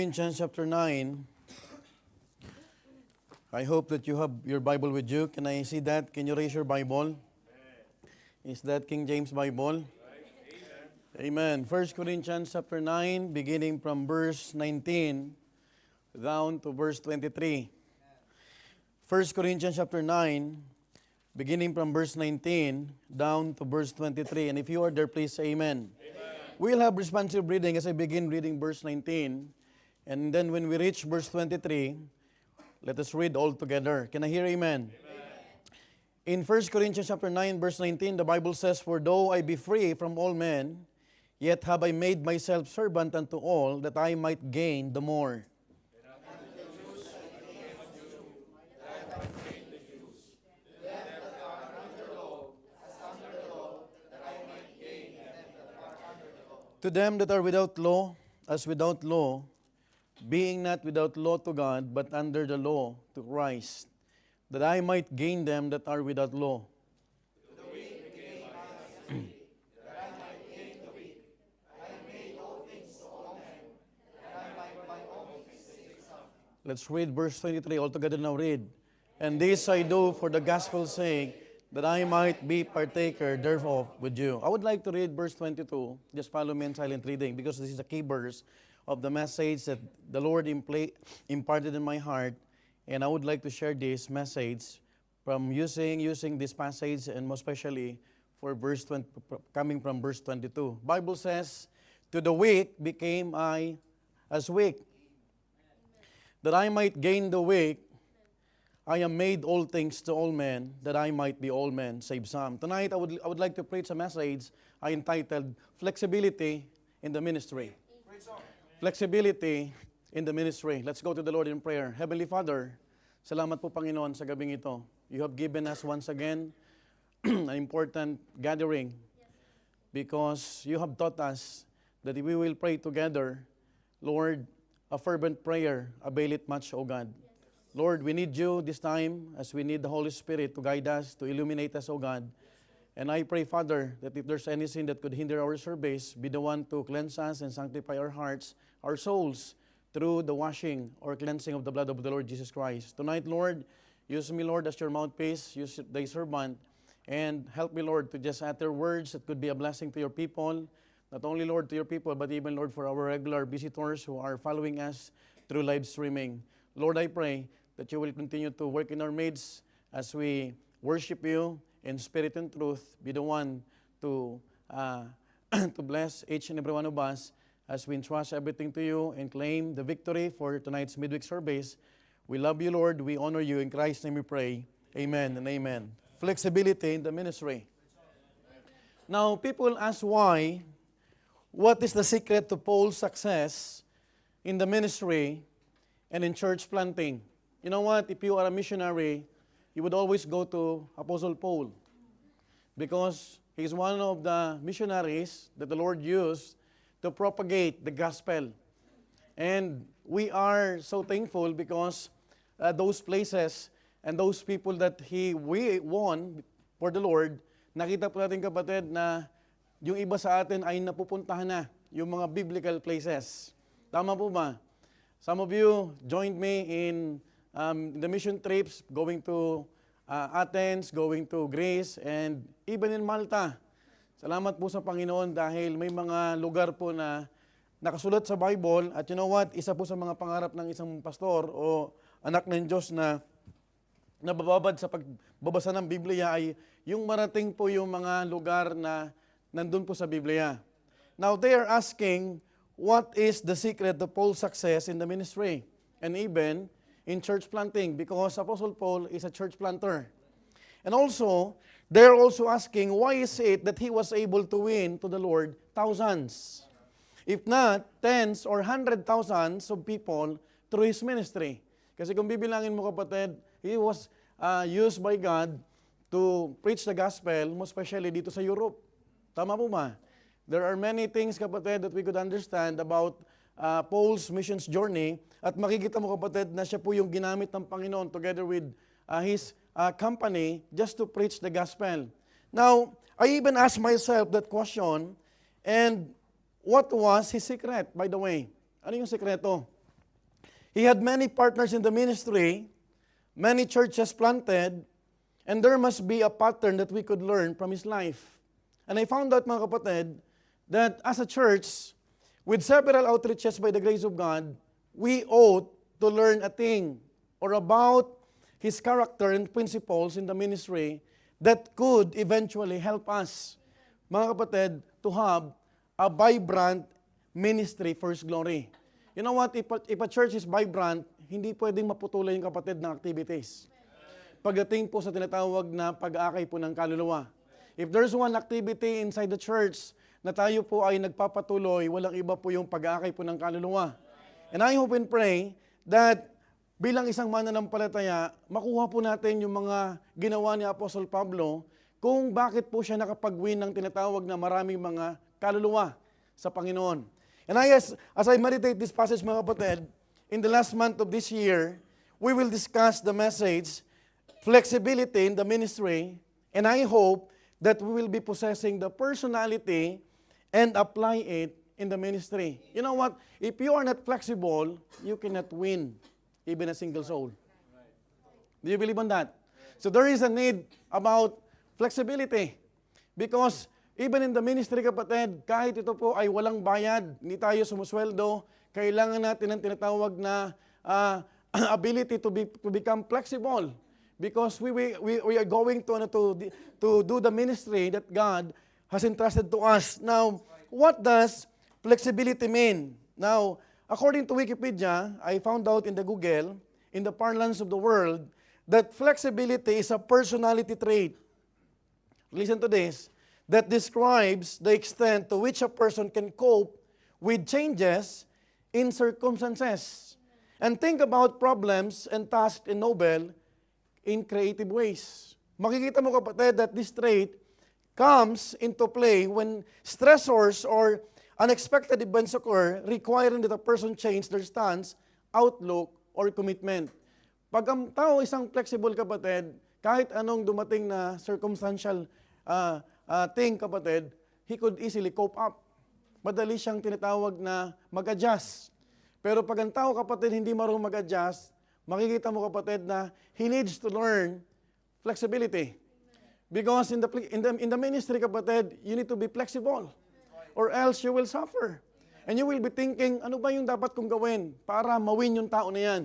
Corinthians chapter 9. I hope that you have your Bible with you. Can I see that? Can you raise your Bible? Is that King James Bible? Amen. 1 Corinthians chapter 9, beginning from verse 19 down to verse 23. 1 Corinthians chapter 9, beginning from verse 19 down to verse 23. And if you are there, please say amen. We'll have responsive reading as I begin reading verse 19. And then when we reach verse 23, let us read all together. Can I hear amen? In 1 Corinthians chapter 9, verse 19, the Bible says, "For though I be free from all men, yet have I made myself servant unto all, that I might gain the more." To them that are without law, as without law, being not without law to God, but under the law to Christ, that I might gain them that are without law. To the weak became I as weak, that I might gain the weak. I made all things to all men, that I might by all means save some. Let's read verse 23 all together now. Read. "And this I do for the gospel's sake, that I might be partaker thereof with you." I would like to read verse 22. Just follow me in silent reading, because this is the key verse of the message that the Lord imparted in my heart. And I would like to share this message from using this passage, and most especially for verse 20, coming from verse 22. Bible says, "To the weak became I as weak, that I might gain the weak. I am made all things to all men, that I might be all men, save some." Tonight, I would like to preach a message I entitled Flexibility in the Ministry. Flexibility in the ministry. Let's go to the Lord in prayer. Heavenly Father, salamat po Panginoon sa gabing ito. You have given us once again an important gathering, because you have taught us that if we will pray together, Lord, a fervent prayer availeth much, O God. Lord, we need you this time, as we need the Holy Spirit to guide us, to illuminate us, O God. And I pray, Father, that if there's anything that could hinder our service, be the one to cleanse us and sanctify our hearts, our souls, through the washing or cleansing of the blood of the Lord Jesus Christ. Tonight, Lord, use me, Lord, as your mouthpiece, use thy servant, and help me, Lord, to just utter words that could be a blessing to your people. Not only, Lord, to your people, but even, Lord, for our regular visitors who are following us through live streaming. Lord, I pray that you will continue to work in our midst as we worship you in spirit and truth. Be the one to to bless each and every one of us as we entrust everything to you and claim the victory for tonight's midweek service. We love you, Lord. We honor you. In Christ's name we pray. Amen and amen. Flexibility in the ministry. Now, people ask why. What is the secret to Paul's success in the ministry and in church planting? You know what? If you are a missionary, you would always go to Apostle Paul, because he's one of the missionaries that the Lord used to propagate the gospel. And we are so thankful because those places and those people that we won for the Lord, nakita po natin, kapatid, na yung iba sa atin ay napupuntahan na yung mga biblical places. Tama po ba? Some of you joined me in the mission trips, going to Athens, going to Greece, and even in Malta. Salamat po sa Panginoon dahil may mga lugar po na nakasulat sa Bible. At you know what? Isa po sa mga pangarap ng isang pastor o anak ng Diyos na nabababad sa pagbabasa ng Biblia ay yung marating po yung mga lugar na nandun po sa Biblia. Now, they are asking, what is the secret to Paul's success in the ministry and even in church planting? Because Apostle Paul is a church planter. And also, they're also asking, why is it that he was able to win to the Lord thousands, if not tens or 100,000 of people through his ministry? Kasi kung bibilangin mo, kapatid, he was used by God to preach the gospel, most especially dito sa Europe. Tama po ba? There are many things, kapatid, that we could understand about Paul's missions journey, at makikita mo, kapatid, na siya po yung ginamit ng Panginoon together with his company just to preach the gospel. Now, I even asked myself that question, and what was his secret, by the way? Ano yung sekreto? He had many partners in the ministry, many churches planted, and there must be a pattern that we could learn from his life. And I found out, mga kapatid, that as a church, with several outreaches by the grace of God, we ought to learn a thing or about his character and principles in the ministry that could eventually help us, mga kapatid, to have a vibrant ministry for His glory. You know what? If a church is vibrant, hindi pwedeng maputuloy yung kapatid ng activities. Pagdating po sa tinatawag na pag-aakay po ng kaluluwa. If there's one activity inside the church na tayo po ay nagpapatuloy, walang iba po yung pag-aakay po ng kaluluwa. And I hope and pray that bilang isang mananampalataya, makuha po natin yung mga ginawa ni Apostle Pablo kung bakit po siya nakapag-win ng tinatawag na maraming mga kaluluwa sa Panginoon. And as I meditate this passage, mga kapatid, in the last month of this year, we will discuss the message, flexibility in the ministry, and I hope that we will be possessing the personality and apply it in the ministry. You know what? If you are not flexible, you cannot win even a single soul. Do you believe on that? So there is a need about flexibility. Because even in the ministry, kapatid, kahit ito po ay walang bayad, hindi tayo sumusweldo, kailangan natin ng tinatawag na ability to become flexible. Because we are going to do the ministry that God has entrusted to us. Now, what does flexibility mean? Now, according to Wikipedia, I found out in the Google, in the parlance of the world, that flexibility is a personality trait. Listen to this. That describes the extent to which a person can cope with changes in circumstances and think about problems and tasks in novel in creative ways. Makikita mo, kapatid, that this trait comes into play when stressors or unexpected events occur requiring that a person change their stance, outlook, or commitment. Pag ang tao isang flexible, kapatid, kahit anong dumating na circumstantial thing, kapatid, he could easily cope up. Madali siyang tinatawag na mag-adjust. Pero pag ang tao, kapatid, hindi marunong mag-adjust, makikita mo, kapatid, na he needs to learn flexibility. Because in the ministry, kapatid, you need to be flexible. Or else you will suffer. And you will be thinking, ano ba yung dapat kong gawin para mawin yung tao na yan?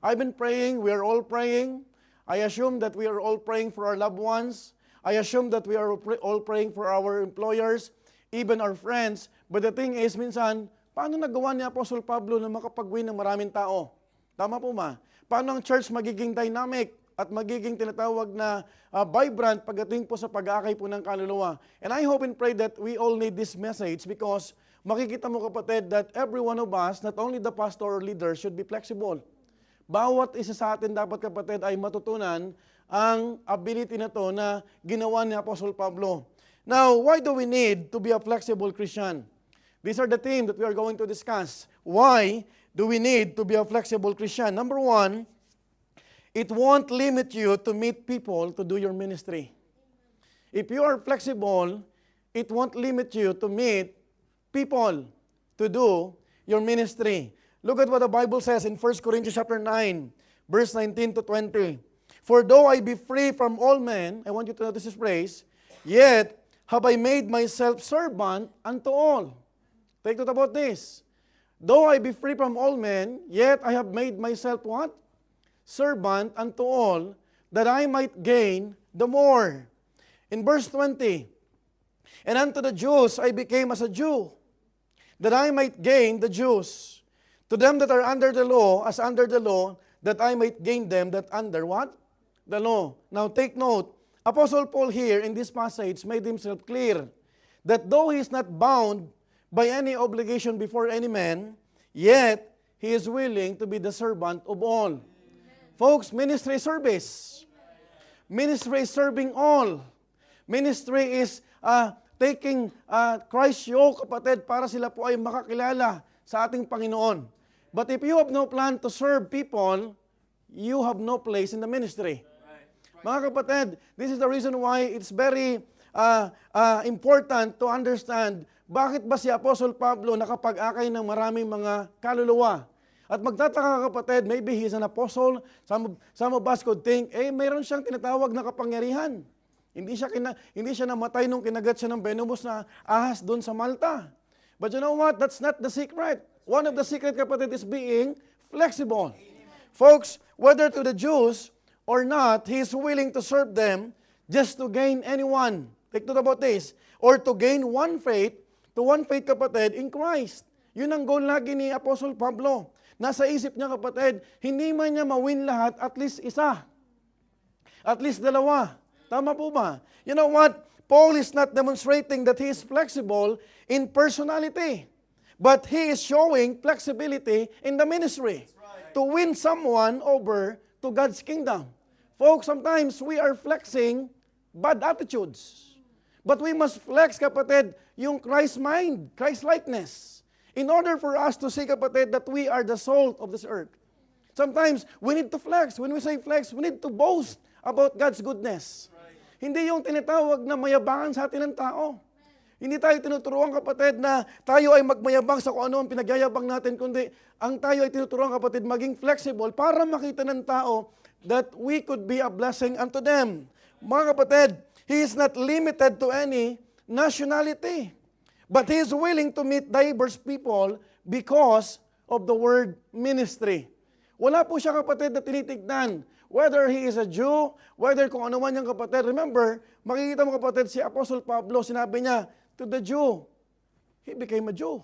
I've been praying, we are all praying. I assume that we are all praying for our loved ones. I assume that we are all praying for our employers, even our friends. But the thing is, minsan, paano nagawa ni Apostle Pablo na makapag-win ng maraming tao? Tama po ba? Paano ang church magiging dynamic at magiging tinatawag na vibrant pagdating po sa pag-aakay po ng kaluluwa? And I hope and pray that we all need this message because makikita mo, kapatid, that every one of us, not only the pastor or leader, should be flexible. Bawat isa sa atin dapat, kapatid, ay matutunan ang ability na to na ginawa ni Apostle Pablo. Now, why do we need to be a flexible Christian? These are the themes that we are going to discuss. Why do we need to be a flexible Christian? Number one, it won't limit you to meet people to do your ministry. If you are flexible, it won't limit you to meet people to do your ministry. Look at what the Bible says in 1 Corinthians chapter 9, verse 19 to 20. For though I be free from all men, I want you to notice this phrase, yet have I made myself servant unto all. Take note about this. Though I be free from all men, yet I have made myself what? Servant unto all, that I might gain the more. In verse 20, and unto the Jews I became as a Jew, that I might gain the Jews. To them that are under the law, as under the law, that I might gain them that under what? The law. Now take note, Apostle Paul here in this passage made himself clear that though he is not bound by any obligation before any man, yet he is willing to be the servant of all. Folks, ministry is service. Ministry is serving all. Ministry is taking Christ's yoke, kapatid, para sila po ay makakilala sa ating Panginoon. But if you have no plan to serve people, you have no place in the ministry. Mga kapatid, this is the reason why it's very important to understand bakit ba si Apostle Pablo nakapag-akay ng maraming mga kaluluwa. At magtataka kapatid, maybe he's an apostle. Some of us could think, mayroon siyang tinatawag na kapangyarihan. Hindi siya namatay nung kinagat siya ng venomous na ahas doon sa Malta. But you know what? That's not the secret. One of the secret, kapatid, is being flexible. Folks, whether to the Jews or not, he is willing to serve them just to gain anyone. Take note about this. Or to gain one faith, kapatid, in Christ. Yun ang goal lagi ni Apostle Pablo. Nasa isip niya, kapatid, hindi man niya mawin lahat, at least isa. At least dalawa. Tama po ba? You know what? Paul is not demonstrating that he is flexible in personality. But he is showing flexibility in the ministry. To win someone over to God's kingdom. Folks, sometimes we are flexing bad attitudes. But we must flex, kapatid, yung Christ mind, Christ likeness. In order for us to say, kapatid, that we are the salt of this earth. Sometimes, we need to flex. When we say flex, we need to boast about God's goodness. Hindi yung tinatawag na mayabangan sa atin ng tao. Hindi tayo tinuturuan, kapatid, na tayo ay magmayabang sa kung ano ang pinagyayabang natin, kundi ang tayo ay tinuturuan, kapatid, maging flexible para makita ng tao that we could be a blessing unto them. Mga kapatid, he is not limited to any nationality. But he is willing to meet diverse people because of the word ministry. Wala po siya, kapatid, na tinitignan. Whether he is a Jew, whether kung ano man yung kapatid. Remember, makikita mo, kapatid, si Apostle Pablo, sinabi niya, to the Jew, he became a Jew.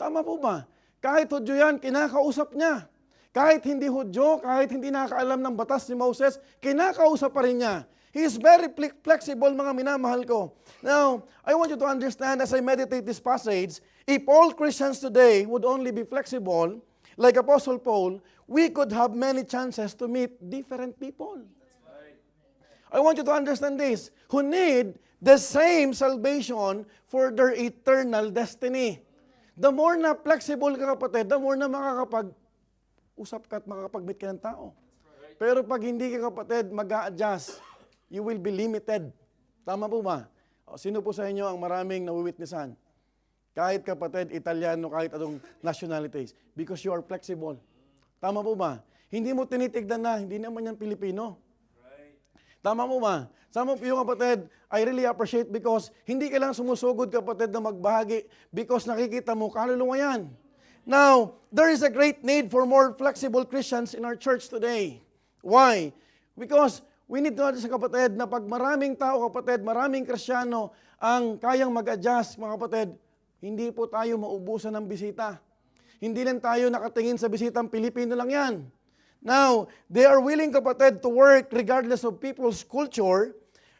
Tama po ba? Kahit Hudyo yan, kinakausap niya. Kahit hindi Hudyo, kahit hindi nakakaalam ng batas ni Moses, kinakausap pa rin niya. He is very flexible, mga minamahal ko. Now, I want you to understand as I meditate this passage, if all Christians today would only be flexible, like Apostle Paul, we could have many chances to meet different people. I want you to understand this, who need the same salvation for their eternal destiny. The more na flexible ka, kapatid, the more na makakapag-usap ka at makakapag-meet ka ng tao. Pero pag hindi ka, kapatid, mag-a-adjust, you will be limited. Tama po ba? O, sino po sa inyo ang maraming nawiwitnessan? Kahit, kapatid, Italiano, kahit anong nationalities. Because you are flexible. Tama po ba? Hindi mo tinitignan na, hindi naman yan Pilipino. Tama mo ba? Some of you, kapatid, I really appreciate because hindi ka lang sumusugod, kapatid, na magbahagi because nakikita mo, kaluluwa yan. Now, there is a great need for more flexible Christians in our church today. Why? Because we need to understand, kapatid, na pag maraming tao, kapatid, maraming Kristiyano ang kayang mag-adjust, mga kapatid, hindi po tayo maubusan ng bisita. Hindi lang tayo nakatingin sa bisitang Pilipino lang yan. Now, they are willing, kapatid, to work regardless of people's culture,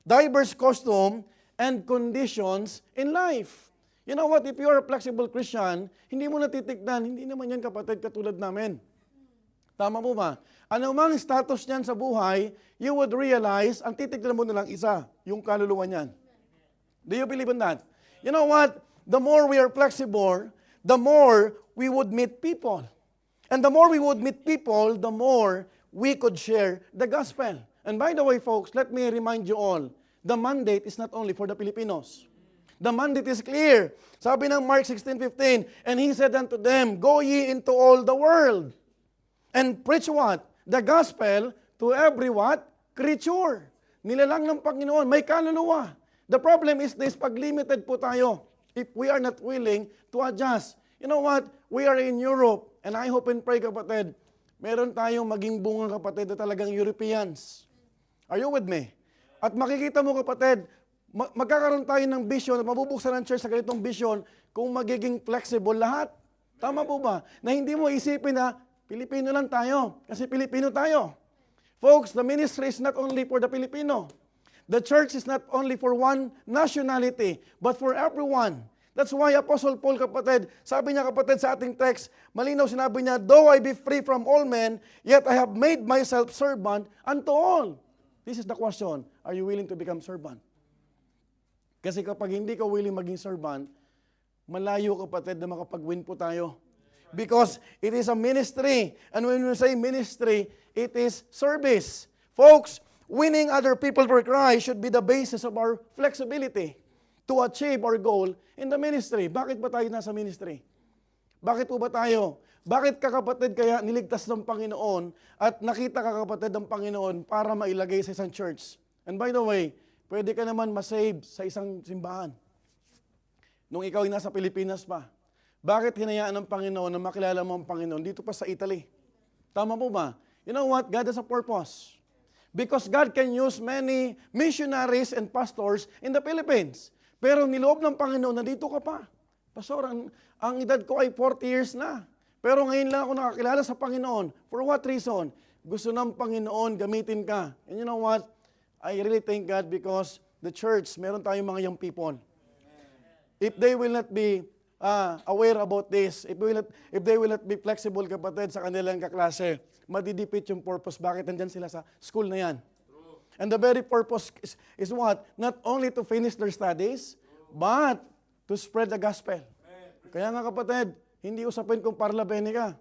diverse costume, and conditions in life. You know what? If you are a flexible Christian, hindi mo natitignan, hindi naman yan, kapatid, katulad namin. Tama po ba? Ano mang status niyan sa buhay, you would realize, ang titignan mo na lang isa, yung kaluluwa niyan. Do you believe in that? You know what? The more we are flexible, the more we would meet people. And the more we would meet people, the more we could share the gospel. And by the way, folks, let me remind you all, the mandate is not only for the Filipinos. The mandate is clear. Sabi ng Mark 16:15, and he said unto them, go ye into all the world, and preach what? The gospel to every what? Creature. Nilalang ng Panginoon, may kaluluwa. The problem is this, pag limited po tayo, if we are not willing to adjust. You know what? We are in Europe, and I hope and pray, kapatid, meron tayong maging bunga, kapatid, na talagang Europeans. Are you with me? At makikita mo, kapatid, magkakaroon tayo ng vision, at mabubuksan ng church sa ganitong vision kung magiging flexible lahat. Tama po ba? Na hindi mo isipin na Pilipino lang tayo, kasi Pilipino tayo. Folks, the ministry is not only for the Filipino. The church is not only for one nationality, but for everyone. That's why Apostle Paul, kapatid, sabi niya, kapatid, sa ating text, malinaw sinabi niya, though I be free from all men, yet I have made myself servant unto all. This is the question, are you willing to become servant? Kasi kapag hindi ka willing maging servant, malayo, kapatid, na makapag-win po tayo. Because it is a ministry. And when we say ministry, it is service. Folks, winning other people for Christ should be the basis of our flexibility to achieve our goal in the ministry. Bakit ba tayo nasa ministry? Bakit po ba tayo Bakit ka kapatid kaya niligtas ng Panginoon at nakita ka kapatid ng Panginoon para mailagay sa isang church? And by the way, pwede ka naman masave sa isang simbahan. Nung ikaw ay nasa Pilipinas pa, bakit hinayaan ng Panginoon na makilala mo ang Panginoon dito pa sa Italy? Tama po ba? You know what? God has a purpose. Because God can use many missionaries and pastors in the Philippines. Pero niloob ng Panginoon na dito ka pa. Pastor, ang edad ko ay 40 years na. Pero ngayon lang ako nakakilala sa Panginoon. For what reason? Gusto ng Panginoon gamitin ka. And you know what? I really thank God because the church, meron tayong mga young people. If they will not be aware about this, if they will not be flexible kapatid sa kanilang kaklase, madidipit yung purpose. Bakit nandyan sila sa school na yan? And the very purpose is what? Not only to finish their studies, but to spread the gospel. Kaya nga kapatid, hindi usapin kung parla bene ka.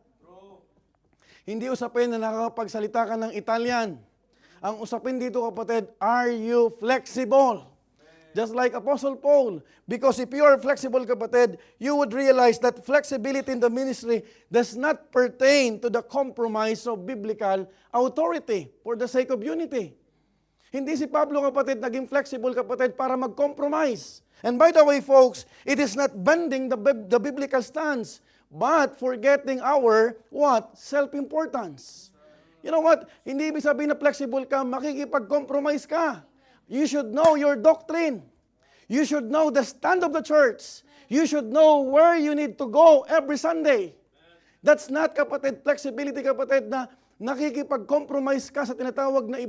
Hindi usapin na nakakapagsalita ka ng Italian. Ang usapin dito kapatid, are you flexible? Just like Apostle Paul. Because if you are flexible, kapatid, you would realize that flexibility in the ministry does not pertain to the compromise of biblical authority for the sake of unity. Hindi si Pablo, kapatid, naging flexible, kapatid, para mag-compromise. And by the way, folks, it is not bending the biblical stance, but forgetting our, what? Self-importance. You know what? Hindi ibig sabihin na flexible ka, makikipag-compromise ka. You should know your doctrine. You should know the stand of the church. You should know where you need to go every Sunday. That's not, kapatid, flexibility, kapatid, na nakikipag-compromise ka sa tinatawag na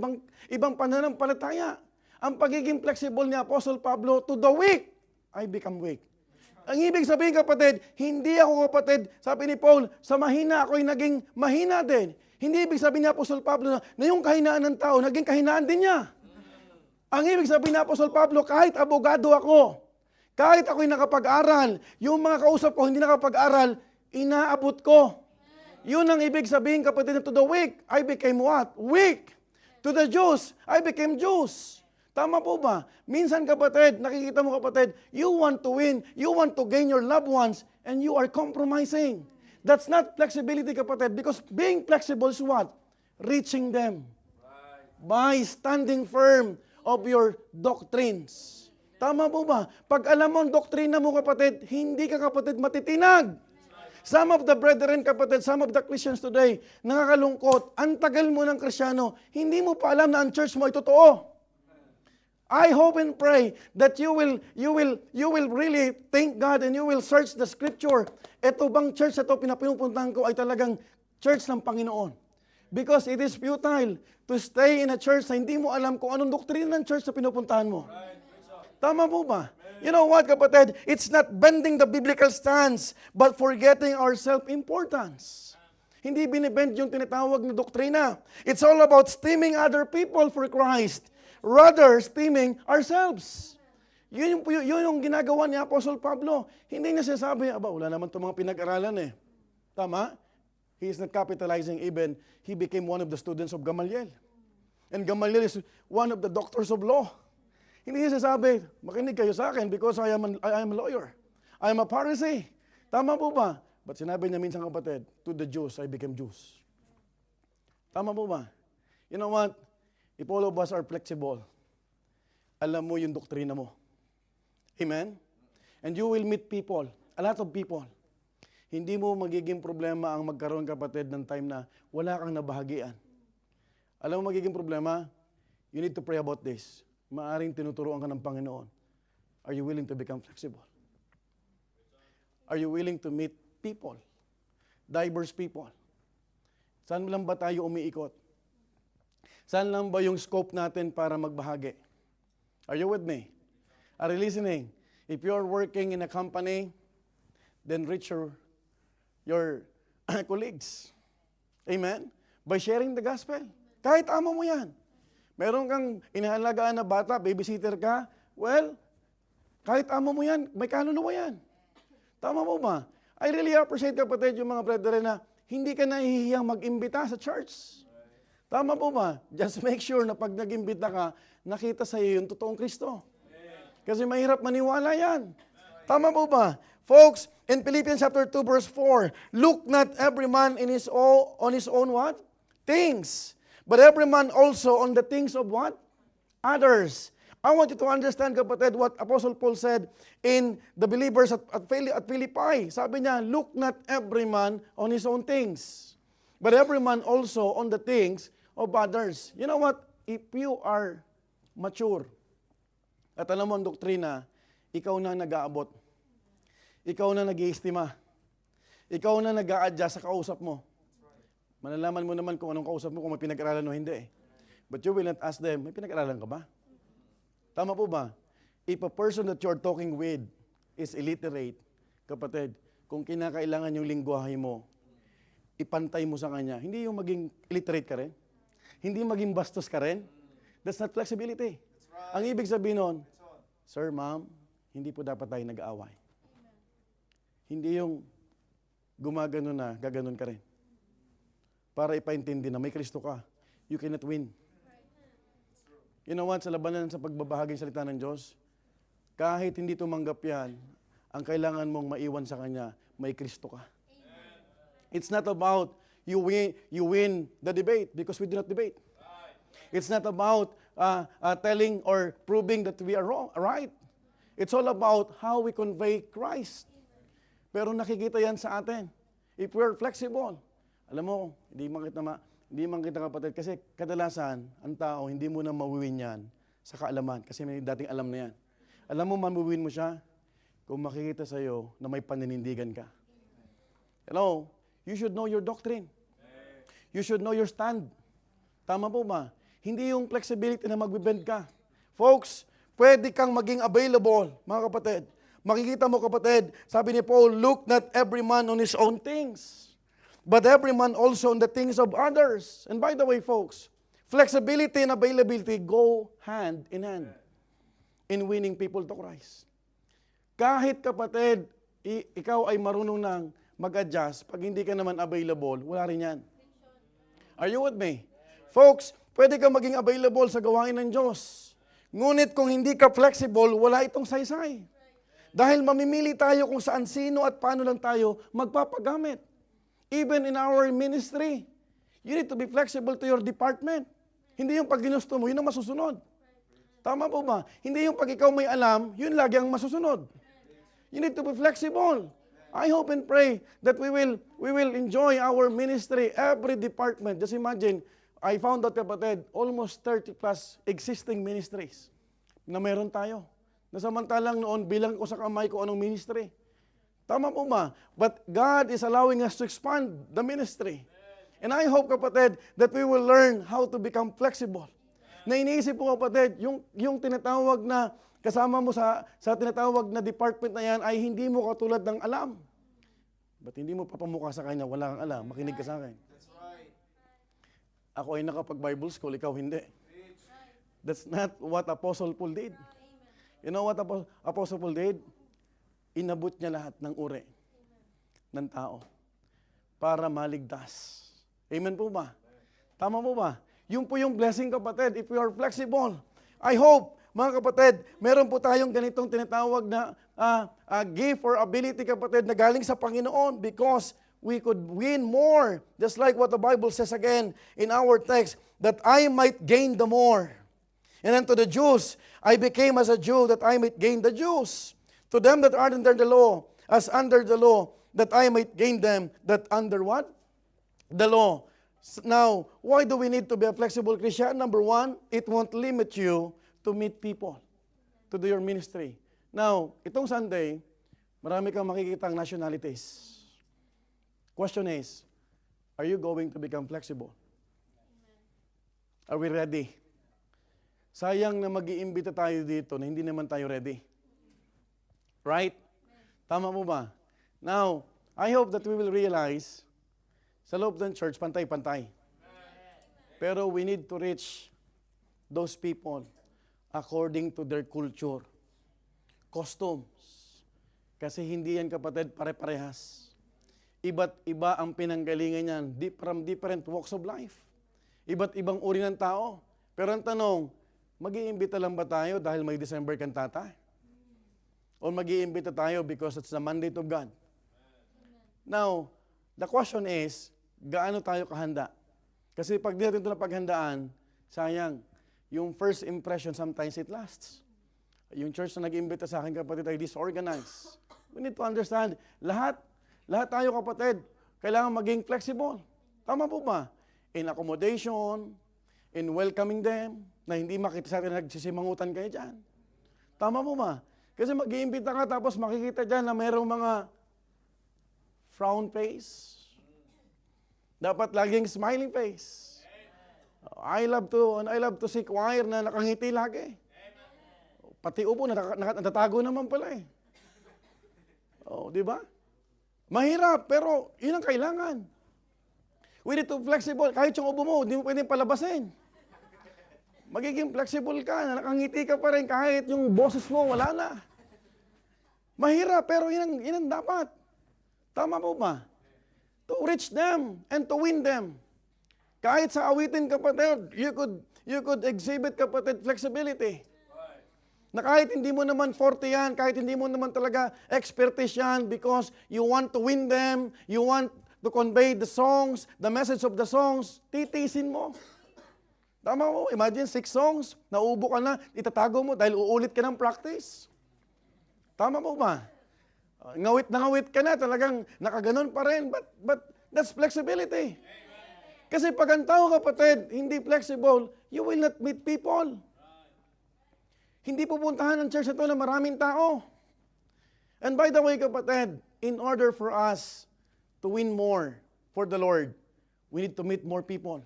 ibang pananampalataya. Ang pagiging flexible ni Apostle Pablo, to the weak, I become weak. Ang ibig sabihin, kapatid, hindi ako, kapatid, sabi ni Paul, sa mahina ako'y naging mahina din. Hindi ibig sabihin ni Apostle Pablo na yung kahinaan ng tao, naging kahinaan din niya. Ang ibig sabihin ni Apostol Pablo, kahit abogado ako, kahit ako'y nakapag-aral, yung mga kausap ko hindi nakapag-aral, inaabot ko. Yun ang ibig sabihin, kapatid, to the weak, I became what? Weak. To the Jews, I became Jews. Tama po ba? Minsan, kapatid, nakikita mo, kapatid, you want to win, you want to gain your loved ones, and you are compromising. That's not flexibility, kapatid, because being flexible is what? Reaching them. By standing firm of your doctrines. Tama po ba? Pag alam mo ang doktrina mo, kapatid, hindi ka, kapatid, matitinag. Some of the brethren, kapatid, some of the Christians today, nakakalungkot, ang tagal mo ng Kristyano, hindi mo pa alam na ang church mo ay totoo. I hope and pray that you will really thank God and you will search the scripture. Ito bang church na ito pinapupuntahan ko ay talagang church ng Panginoon? Because it is futile to stay in a church na hindi mo alam kung anong doktrina ng church na pinupuntahan mo. Tama po ba? You know what, kapatid? It's not bending the biblical stance, but forgetting our self-importance. Hindi binibend yung tinatawag na doktrina. It's all about esteeming other people for Christ, rather esteeming ourselves. Yun yung ginagawa ni Apostle Pablo. Hindi niya sinasabi, wala naman itong mga pinag-aralan eh. Tama? He is not capitalizing even. He became one of the students of Gamaliel. And Gamaliel is one of the doctors of law. Hindi niya sasabi, makinig kayo sa akin because I am a lawyer. I am a Pharisee. Tama po ba? But sinabi niya minsan, kapatid, to the Jews, I became Jews. Tama po ba? You know what? If all of us are flexible, alam mo yung doktrina mo. Amen? And you will meet people, a lot of people. Hindi mo magiging problema ang magkaroon, kapatid, ng time na wala kang nabahagian. Alam mo magiging problema? You need to pray about this. Maaring tinuturuan ka ng Panginoon. Are you willing to become flexible? Are you willing to meet people? Diverse people. Saan lang ba tayo umiikot? Saan lang ba yung scope natin para magbahagi? Are you with me? Are you listening? If you're working in a company, then reach your colleagues. Amen? By sharing the gospel. Kahit amo mo yan. Meron kang inahalagaan na bata, babysitter ka, well, kahit amo mo yan, may kaluluwa yan. Tama mo ba? I really appreciate, kapatid, yung mga brethren na hindi ka nahihiyang mag-imbita sa church. Tama po ba? Just make sure na pag nag-imbita ka, nakita sa iyo yung totoong Kristo. Kasi mahirap maniwala yan. Tama po ba? Folks, In Philippians chapter 2, verse 4, look not every man on his own what? Things. But every man also on the things of what? Others. I want you to understand, kapatid, what Apostle Paul said in the believers at Philippi. Sabi niya, look not every man on his own things, but every man also on the things of others. You know what? If you are mature, at alam mo ang doktrina, ikaw na nag-aabot. Ikaw na nag-iistima. Ikaw na nag-a-adjust sa kausap mo. Malalaman mo naman kung anong kausap mo, kung may pinag-aralan o hindi. But you will not ask them, may pinag-aralan ka ba? Tama po ba? If a person that you're talking with is illiterate, kapatid, kung kinakailangan yung lingwahe mo, ipantay mo sa kanya. Hindi yung maging illiterate ka rin. Hindi maging bastos ka rin. That's not flexibility. Ang ibig sabihin nun, sir, ma'am, hindi po dapat tayo nag-aaway. Hindi yung gumagano na, gaganon ka rin. Para ipaintindi na may Kristo ka. You cannot win. You know what? Sa labanan sa pagbabahagi ng salita ng Diyos, kahit hindi tumanggap yan, ang kailangan mong maiwan sa Kanya, may Kristo ka. It's not about you win the debate because we do not debate. It's not about telling or proving that we are wrong, right? It's all about how we convey Christ. Pero nakikita yan sa atin. If we're flexible, alam mo, hindi man kita kapatid, kasi kadalasan, ang tao, hindi mo na mawiwin yan sa kaalaman, kasi may dating alam na yan. Alam mo, mawiwin mo siya kung makikita sa'yo na may paninindigan ka. Hello? You should know your doctrine. You should know your stand. Tama po ba? Hindi yung flexibility na magbibend ka. Folks, pwede kang maging available, mga kapatid. Makikita mo, kapatid, sabi ni Paul, look not every man on his own things, but every man also on the things of others. And by the way, folks, flexibility and availability go hand in hand in winning people to Christ. Kahit, kapatid, ikaw ay marunong nang mag-adjust, pag hindi ka naman available, wala rin yan. Are you with me? Folks, pwede ka maging available sa gawain ng Diyos. Ngunit kung hindi ka flexible, wala itong saysay. Dahil mamimili tayo kung saan, sino at paano lang tayo magpapagamit. Even in our ministry, you need to be flexible to your department. Hindi yung pag ginusto mo, yun ang masusunod. Tama po ba? Hindi yung pag ikaw may alam, yun lagi ang masusunod. You need to be flexible. I hope and pray that we will enjoy our ministry, every department. Just imagine, I found out, kapatid, almost 30 plus existing ministries na meron tayo. Nasamantalang noon, bilang ko sa kamay ko anong ministry. Tama po ba? But God is allowing us to expand the ministry. And I hope, kapatid, that we will learn how to become flexible. Na iniisip po, kapatid, yung tinatawag na kasama mo sa tinatawag na department na yan ay hindi mo katulad ng alam. Ba't hindi mo papamukha sa kanya, wala kang alam, makinig ka sa akin. That's right. Ako ay nakapag-Bible school, ikaw hindi. That's not what Apostle Paul did. You know what Apostle Paul did? Inabot niya lahat ng uri ng tao para maligtas. Amen po ba? Tama po ba? Yun po yung blessing, kapatid, if we are flexible. I hope, mga kapatid, meron po tayong ganitong tinatawag na gift or ability, kapatid, na galing sa Panginoon because we could win more. Just like what the Bible says again in our text, that I might gain the more. And unto the Jews, I became as a Jew that I might gain the Jews. To them that are under the law, as under the law, that I might gain them that under what? The law. Now, why do we need to be a flexible Christian? Number one, it won't limit you to meet people, to do your ministry. Now, itong Sunday, marami kang makikitang nationalities. Question is, are you going to become flexible? Are we ready? Sayang na mag-iimbita tayo dito na hindi naman tayo ready. Right? Tama mo ba? Now, I hope that we will realize, sa loob ng church, pantay-pantay. Pero we need to reach those people according to their culture, customs. Kasi hindi yan, kapatid, pare-parehas. Iba't iba ang pinanggalingan yan from different walks of life. Iba't ibang uri ng tao. Pero ang tanong, mag-iimbita lang ba tayo dahil may December cantata? O mag-iimbita tayo because it's the mandate of God? Now, the question is, gaano tayo kahanda? Kasi pag di natin ito napaghandaan, sayang, yung first impression sometimes it lasts. Yung church na nag-imbita sa akin, kapatid, ay disorganized. We need to understand, lahat tayo, kapatid, kailangan maging flexible. Tama po ba? In accommodation, in welcoming them, na hindi makita sa atin nagsisimangutan kayo dyan. Tama po ba? Kasi mag-iimbita ka tapos makikita dyan na mayroong mga frown face. Dapat laging smiling face. I love to see choir na nakangiti lagi. Pati upo, natatago naman pala eh. Oh, di ba? Mahirap, pero yun ang kailangan. We need to flexible. Kahit yung upo mo, hindi mo pwedeng palabasin. Magiging flexible ka, na nakangiti ka pa rin kahit yung boses mo, wala na. Mahirap, pero yun ang dapat. Tama po ba? To reach them and to win them. Kahit sa awitin, kapatid, you could exhibit, kapatid, flexibility. Na kahit hindi mo naman forte yan, kahit hindi mo naman talaga expertise yan, because you want to win them, you want to convey the songs, the message of the songs, titisin mo. Tama mo, imagine 6 songs, naubo ka na, itatago mo dahil uulit ka ng practice. Tama mo ba? Ngawit na ngawit ka na, talagang nakaganon pa rin, but that's flexibility. Kasi pag ang tao, kapatid, hindi flexible, you will not meet people. Hindi pupuntahan ng church na ito na maraming tao. And by the way, kapatid, in order for us to win more for the Lord, we need to meet more people.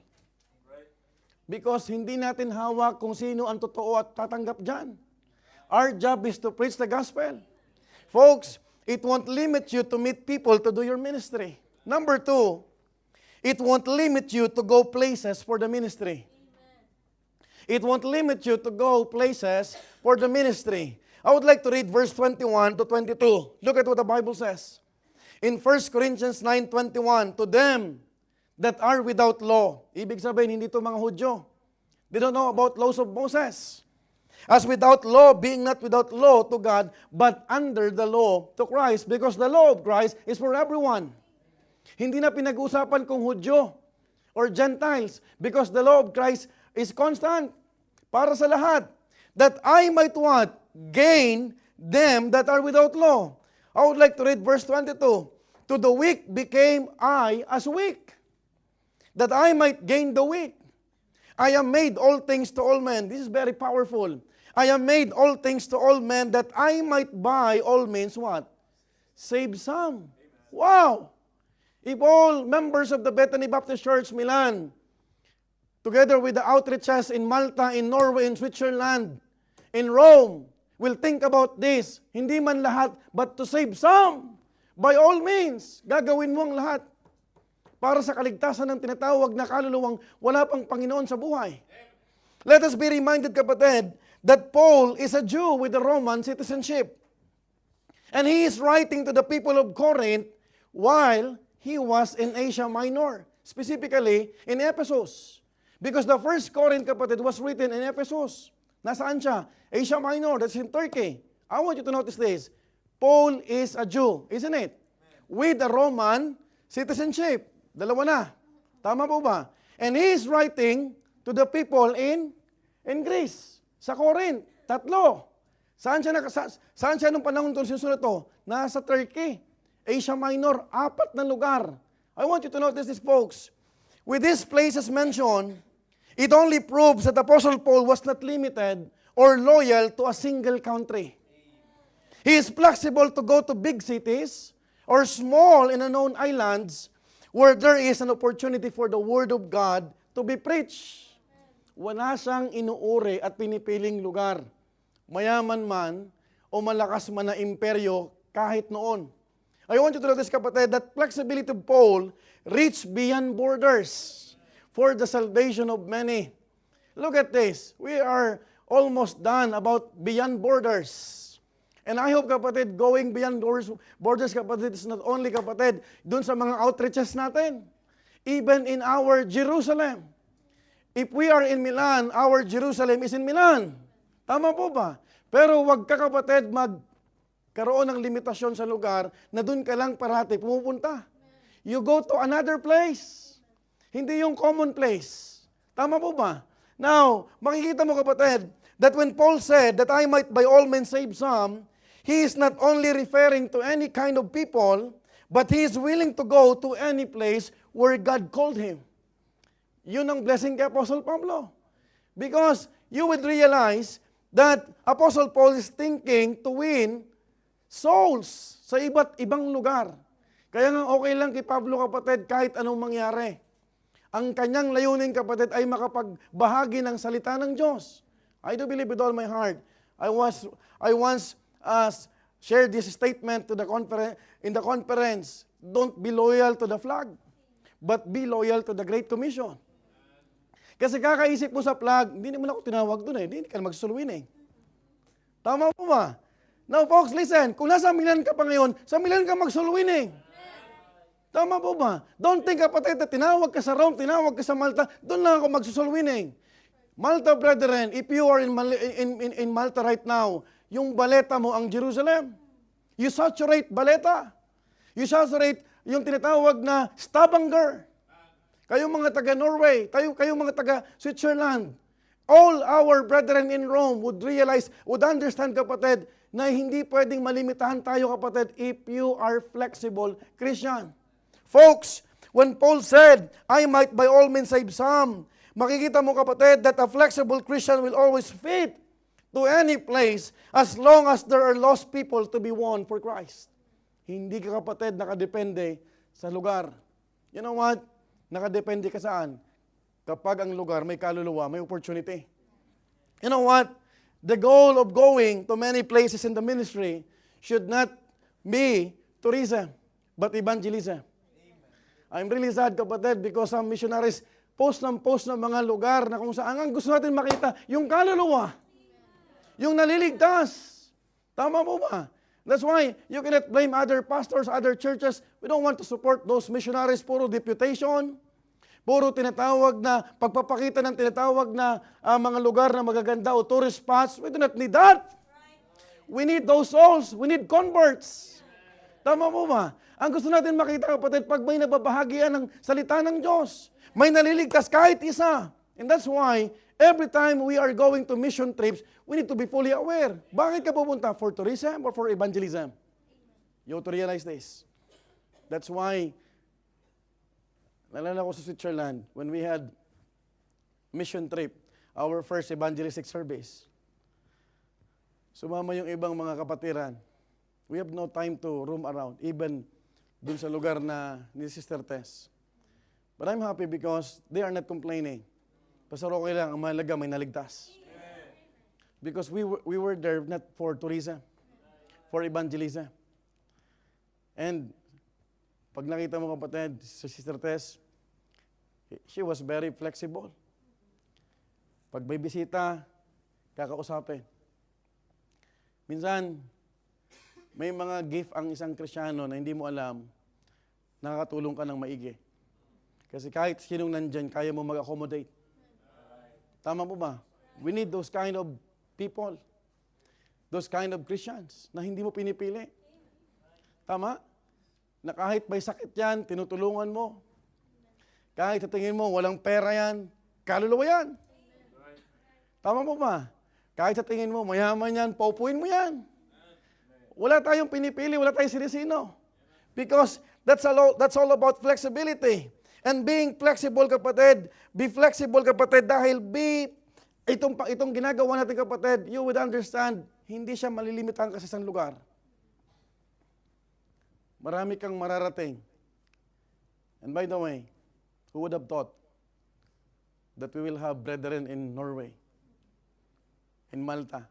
Because hindi natin hawak kung sino ang totoo at tatanggap dyan. Our job is to preach the gospel. Folks, it won't limit you to meet people to do your ministry. Number 2, it won't limit you to go places for the ministry. It won't limit you to go places for the ministry. I would like to read verse 21 to 22. Look at what the Bible says. In 1 Corinthians 9:21, to them that are without law. Ibig sabihin, hindi ito mga Hudyo. They don't know about laws of Moses. As without law, being not without law to God, but under the law to Christ, because the law of Christ is for everyone. Hindi na pinag-uusapan kung Hudyo or Gentiles, because the law of Christ is constant para sa lahat. That I might what? Gain them that are without law. I would like to read verse 22. To the weak became I as weak, that I might gain the weak. I am made all things to all men. This is very powerful. I am made all things to all men, that I might by all means what? Save some. Wow! If all members of the Bethany Baptist Church, Milan, together with the outreaches in Malta, in Norway, in Switzerland, in Rome, will think about this. Hindi man lahat, but to save some. By all means, gagawin mo ang lahat para sa kaligtasan ng tinatawag na kaluluwang wala pang Panginoon sa buhay. Let us be reminded, kapatid, that Paul is a Jew with a Roman citizenship. And he is writing to the people of Corinth while he was in Asia Minor, specifically in Ephesus. Because the first Corinth, kapatid, was written in Ephesus. Nasaan siya? Asia Minor, that's in Turkey. I want you to notice this. Paul is a Jew, isn't it? With a Roman citizenship. Dalawa na. Tama po ba? And he is writing to the people in Greece, sa Corinth. 3. Saan siya nung panahon ito sinusulat to? Nasa Turkey. Asia Minor, 4 na lugar. I want you to notice this, folks. With these places mentioned, it only proves that Apostle Paul was not limited or loyal to a single country. He is flexible to go to big cities or small and unknown islands where there is an opportunity for the Word of God to be preached. Wala siyang inuuri at pinipiling lugar. Mayaman man o malakas man na imperyo kahit noon. I want you to notice, kapatid, that flexibility of Paul reached beyond borders for the salvation of many. Look at this. We are almost done about beyond borders. And I hope, kapatid, going beyond borders, kapatid, is not only, kapatid, dun sa mga outreaches natin. Even in our Jerusalem. If we are in Milan, our Jerusalem is in Milan. Tama po ba? Pero wag ka, kapatid, magkaroon ng limitasyon sa lugar na doon ka lang parati pumupunta. You go to another place. Hindi yung common place. Tama po ba? Now, makikita mo kapatid, that when Paul said that I might by all men save some, he is not only referring to any kind of people, but he is willing to go to any place where God called him. Yun ang blessing kay Apostle Pablo. Because you would realize that Apostle Paul is thinking to win souls sa iba't ibang lugar. Kaya nga okay lang kay Pablo kapatid kahit anong mangyari. Ang kanyang layunin kapatid ay makapagbahagi ng salita ng Diyos. I do believe with all my heart. I once shared this statement to in the conference. Don't be loyal to the flag, but be loyal to the Great Commission. Kasi kakaisip mo sa flag, hindi naman ako tinawag doon hindi ka magsusuluin Tama po ba? Now folks, listen, kung nasa Milan ka pa ngayon, sa Milan ka magsuluin Tama po ba? Don't think kapatid, tinawag ka sa Rome, tinawag ka sa Malta, doon lang ako magsusuluin Malta, brethren, if you are in Malta right now, yung baleta mo ang Jerusalem. You saturate baleta. You saturate yung tinatawag na Stavanger. Kayong mga taga-Norway, kayong mga taga-Switzerland, all our brethren in Rome would realize, would understand kapatid, na hindi pwedeng malimitahan tayo kapatid if you are flexible Christian. Folks, when Paul said, I might by all means save some, makikita mo kapatid that a flexible Christian will always fit to any place as long as there are lost people to be won for Christ. Hindi ka kapatid nakadepende sa lugar. You know what? Nakadepende ka saan? Kapag ang lugar may kaluluwa, may opportunity. You know what? The goal of going to many places in the ministry should not be tourism, but evangelism. I'm really sad kapatid because some missionaries post ng mga lugar na kung saan ang gusto natin makita, yung kaluluwa, yung naliligtas. Tama po ba? That's why you cannot blame other pastors, other churches. We don't want to support those missionaries, puro deputation, puro tinatawag na, pagpapakita ng tinatawag na mga lugar na magaganda o tourist spots. We do not need that. We need those souls. We need converts. Tama po ba? Ang gusto natin makita kapatid, pag may nababahagian ng salita ng Diyos, may naliligtas kahit isa. And that's why, every time we are going to mission trips, we need to be fully aware. Bakit ka pupunta? For tourism or for evangelism? You have to realize this. That's why, nalala ko sa Switzerland, when we had mission trip, our first evangelistic service, sumama yung ibang mga kapatiran. We have no time to roam around, even dun sa lugar na ni Sister Tess. But I'm happy because they are not complaining. Pastor, okay lang, ang mahalaga may naligtas. Because we were there not for tourism, for evangelism. And pag nakita mo kapatid, sa Sister Tess, she was very flexible. Pag may bisita, kakausapin. Minsan, may mga gift ang isang Kristiyano na hindi mo alam, nakakatulong ka ng maigi. Kasi kahit sinong nandyan, kaya mo mag-accommodate. Tama po ba? We need those kind of people. Those kind of Christians na hindi mo pinipili. Tama? Na kahit may sakit yan, tinutulungan mo. Kahit sa tingin mo, walang pera yan, kaluluwa yan. Tama po ba? Kahit sa tingin mo, mayaman yan, paupuin mo yan. Wala tayong pinipili, wala tayong sinisino. Because that's all about flexibility. And being flexible kapatid, be flexible kapatid dahil itong ginagawa natin kapatid, you would understand, hindi siya malilimitahan ka sa isang lugar. Marami kang mararating. And by the way, who would have thought that we will have brethren in Norway, in Malta?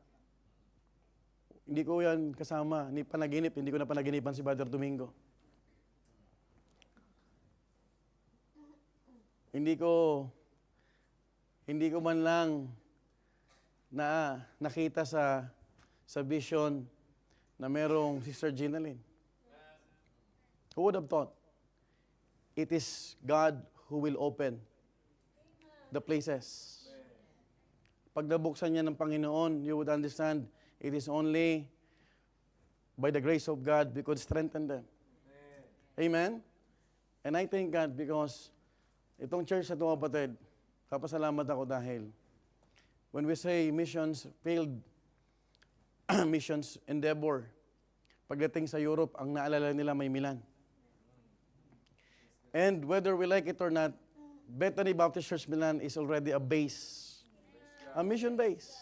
Hindi ko yan kasama, ni panaginip, hindi ko na panaginipan si Brother Domingo. Hindi ko man lang nakita sa vision na merong Sister Ginalyn. Who would have thought? It is God who will open the places. Pag nabuksan niya ng Panginoon, you would understand, it is only by the grace of God, we could strengthen them. Amen? And I thank God because itong church na ito, kapatid, kapasalamat ako dahil when we say missions, failed missions endeavor, pagdating sa Europe, ang naalala nila may Milan. And whether we like it or not, Bethany Baptist Church Milan is already a base, a mission base.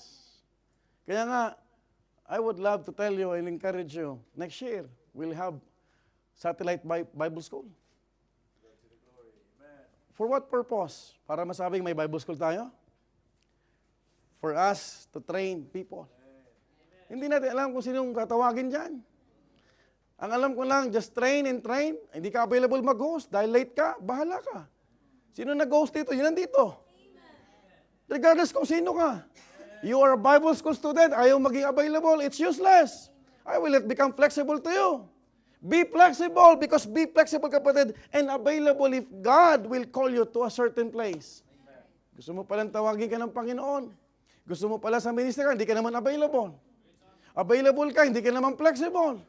Kaya nga, I would love to tell you and encourage you, next year, we'll have satellite Bible school. For what purpose? Para masabing may Bible school tayo? For us to train people. Hindi natin alam kung sinong tatawagin dyan. Ang alam ko lang, just train and train. Hindi ka available mag-host. Dahil late ka, bahala ka. Sino nag-host dito? Yun nandito. Regardless kung sino ka. You are a Bible school student, ayaw maging available, it's useless. I will become flexible to you. Be flexible because be flexible, kapatid, and available if God will call you to a certain place. Gusto mo palang tawagin ka ng Panginoon. Gusto mo pala sa ministry ka, hindi ka naman available. Available ka, hindi ka naman flexible.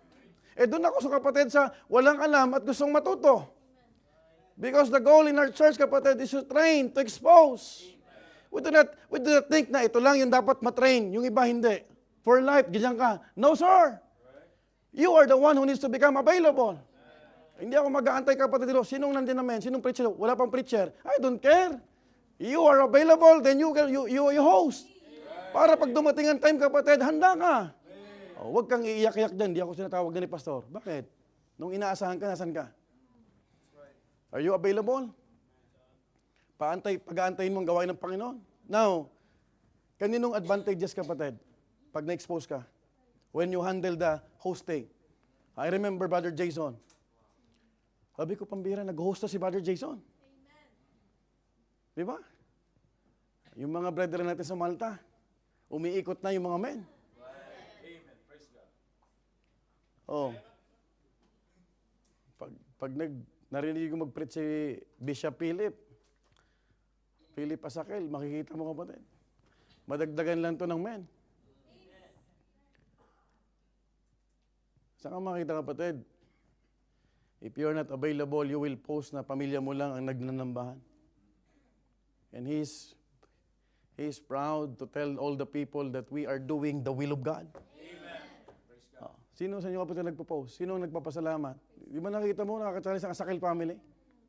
Doon ako sa kapatid sa walang alam at gustong matuto. Because the goal in our church, kapatid, is to train, to expose. We do not think na ito lang yung dapat matrain, yung iba hindi. For life, ganyan ka. No, sir. You are the one who needs to become available. Hindi ako mag-aantay, kapatid, sinong nandun namin, sinong preacher, wala pang preacher. I don't care. You are available, then you host. Para pag dumating ang time, kapatid, handa ka. Huwag kang iiyak-iyak dyan, hindi ako sinatawag ni pastor. Bakit? Nung inaasahan ka, nasan ka? Are you available? Pag-aantayin mong gawain ng Panginoon. Now, kaninong advantages, kapatid, pag na-expose ka? When you handle the hosting. I remember Brother Jason. Sabi ko, pambira, nag-host na si Brother Jason. Di ba? Yung mga brethren natin sa Malta, umiikot na yung mga men. Oh. Pag narinig ko mag-preach si Bishop Philip Asakel, makikita mo, kapatid. Madagdagan lang to ng men. Saan ka makikita, kapatid? If you're not available, you will post na pamilya mo lang ang nagnanambahan. And he's proud to tell all the people that we are doing the will of God. Sino sa inyo, kapatid, nagpo-post? Sino ang nagpapasalamat? Di ba nakikita mo, nakakatali sa Asakel family?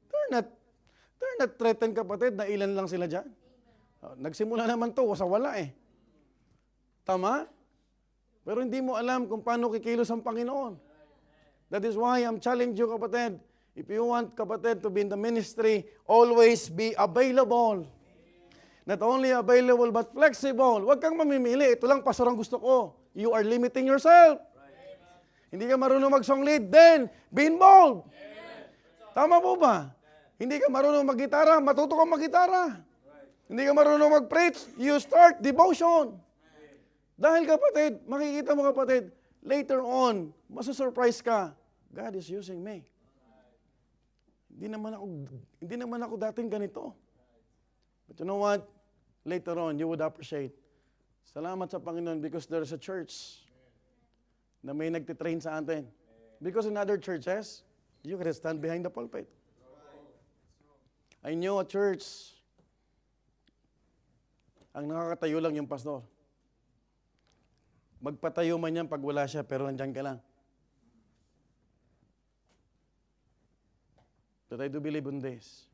They're not threatened, kapatid, na ilan lang sila dyan. Nagsimula naman to, sa wala eh. Tama? Pero hindi mo alam kung paano kikilos ang Panginoon. That is why I'm challenging you, kapatid. If you want, kapatid, to be in the ministry, always be available. Not only available, but flexible. Huwag kang mamimili. Ito lang, pastor, ang gusto ko. You are limiting yourself. Hindi ka marunong mag-song lead, then be involved. Tama po ba? Hindi ka marunong mag-gitara, matuto kang mag-gitara. Hindi ka marunong mag-preach, you start devotion. Dahil, kapatid, makikita mo, kapatid, later on, masusurprise ka, God is using me. Hindi naman ako dating ganito. But you know what? Later on, you would appreciate. Salamat sa Panginoon because there is a church na may nagtitrain sa atin. Because in other churches, you can stand behind the pulpit. I knew a church, ang nakakatayo lang yung pastor. Magpatayo man yan pag wala siya, pero nandyan ka lang. But I do believe in this.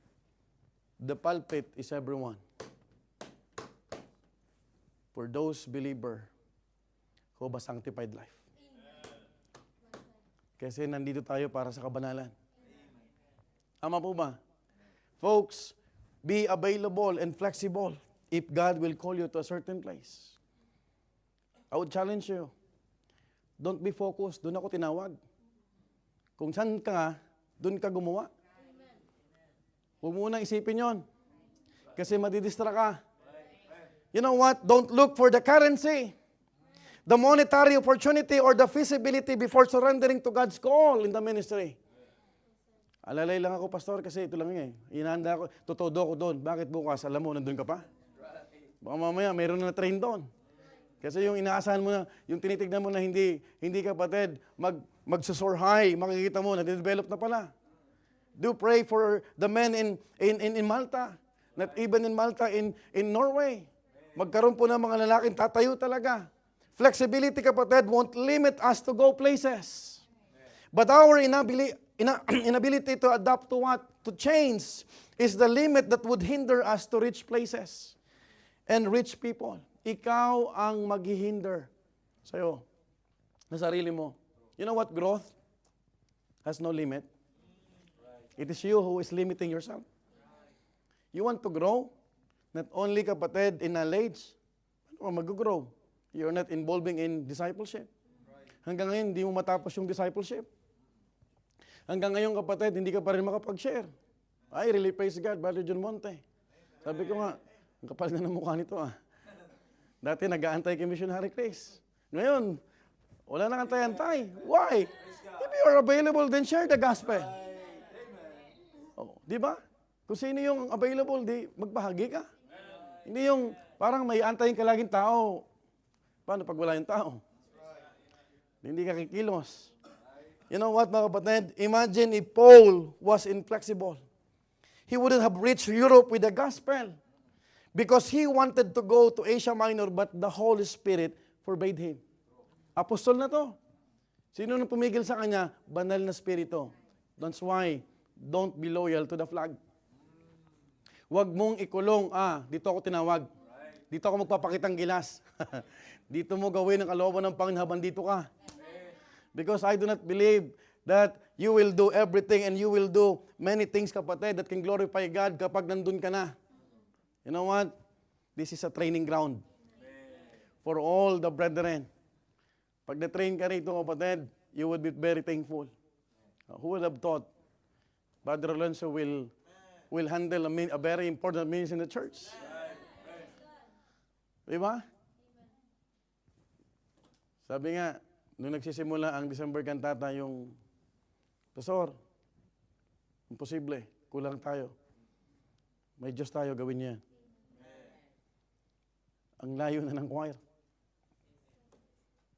The pulpit is everyone. For those believer who have a sanctified life. Kasi nandito tayo para sa kabanalan. Tama po ba? Folks, be available and flexible if God will call you to a certain place. I would challenge you. Don't be focused. Doon ako tinawag. Kung saan ka, doon ka gumawa. Huwag mo nang isipin yon. Kasi madidistra ka. You know what? Don't look for the currency, the monetary opportunity, or the feasibility before surrendering to God's call in the ministry. Alalay lang ako, pastor, kasi ito lang eh. Inahanda ako, tutodo ako doon. Bakit bukas? Alam mo, nandun ka pa? Baka mamaya, mayroon na train doon. Kasi yung inaasahan mo na, yung tinitignan mo na hindi kapatid, magsusor high, makikita mo, na-develop na pala. Do pray for the men in Malta. Not even in Malta, in Norway. Magkaroon po ng mga lalaking tatayo talaga. Flexibility, kapatid, won't limit us to go places. But our inability to adapt to what? To change is the limit that would hinder us to reach places and reach people. Ikaw ang maghihinder sa'yo, na sarili mo. You know what? Growth has no limit. It is you who is limiting yourself. You want to grow? Not only, kapatid, in knowledge. Ano ka mag-grow? You're not involving in discipleship. Hanggang ngayon, hindi mo matapos yung discipleship. Hanggang ngayon, kapatid, hindi ka pa rin makapag-share. I really praise God, Brother John Monte. Sabi ko nga, ang kapal na ng mukha nito Dati nag-aantay kay Missionary Chris. Ngayon, wala nang antay-antay. Why? If you are available, then share the gospel. Oh, di ba? Kung sino yung available, di magbahagi ka. Hindi yung parang may antayin ka laging tao. Paano pag wala yung tao? Hindi ka kikilos. You know what, mga kapatid? Imagine if Paul was inflexible. He wouldn't have reached Europe with the gospel. Because he wanted to go to Asia Minor, but the Holy Spirit forbade him. Apostol na to. Sino nang pumigil sa kanya? Banal na Spirito. That's why, don't be loyal to the flag. Huwag mong ikulong, dito ako tinawag. Dito ako magpapakitang gilas. Dito mo gawin ang kalooban ng Panginoon habang dito ka. Because I do not believe that you will do everything and you will do many things, kapatid, that can glorify God kapag nandun ka na. You know what? This is a training ground for all the brethren. Pag na-train ka rito, kapatid, you would be very thankful. Who would have thought Brother Alonso will handle a very important ministry in the church? Diba? Sabi nga, nung nagsisimula ang December cantata, yung Pastor, imposible, kulang tayo. May Diyos tayo, gawin niya. Ang layo na ng choir.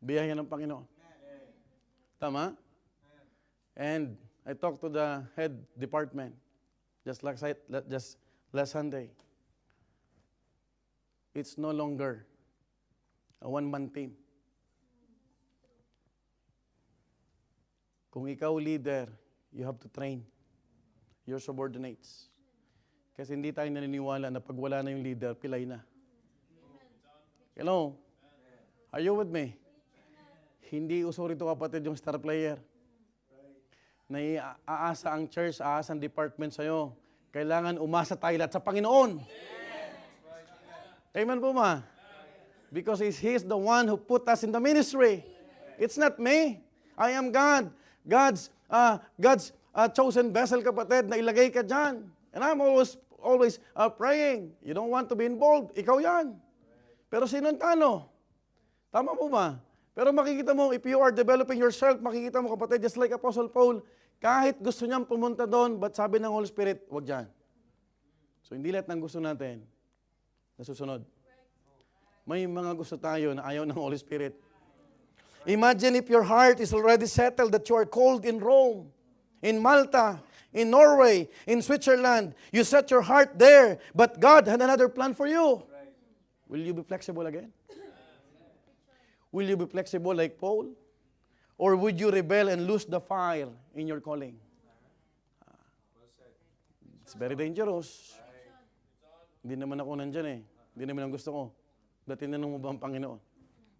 Biyaya ng Panginoon. Tama? And I talked to the head department just last Sunday. It's no longer a one-man team. Kung ikaw leader, you have to train your subordinates. Kasi hindi tayo naniniwala na pag wala na yung leader, pilay na. Hello? Are you with me? Hindi uso rito, kapatid, yung star player. Na aasa ang church, aasa ang department sa'yo. Kailangan umasa tayo lahat sa Panginoon. Amen po ma? Because He's the one who put us in the ministry. It's not me. I am God. God's chosen vessel, kapatid, na ilagay ka dyan. And I'm always praying. You don't want to be involved. Ikaw yan. Pero sinong talo? Tama po ba? Pero makikita mo, if you are developing yourself, makikita mo, kapatid, just like Apostle Paul, kahit gusto niyang pumunta doon, but sabi ng Holy Spirit, wag dyan. So hindi lahat ng gusto natin nasusunod. May mga gusto tayo na ayaw ng Holy Spirit. Imagine if your heart is already settled that you are called in Rome, in Malta, in Norway, in Switzerland. You set your heart there, but God had another plan for you. Will you be flexible again? Will you be flexible like Paul? Or would you rebel and lose the fire in your calling? It's very dangerous. Hindi naman ako nandyan eh. Hindi naman ang gusto ko. Dati tinanong mo ba ang Panginoon?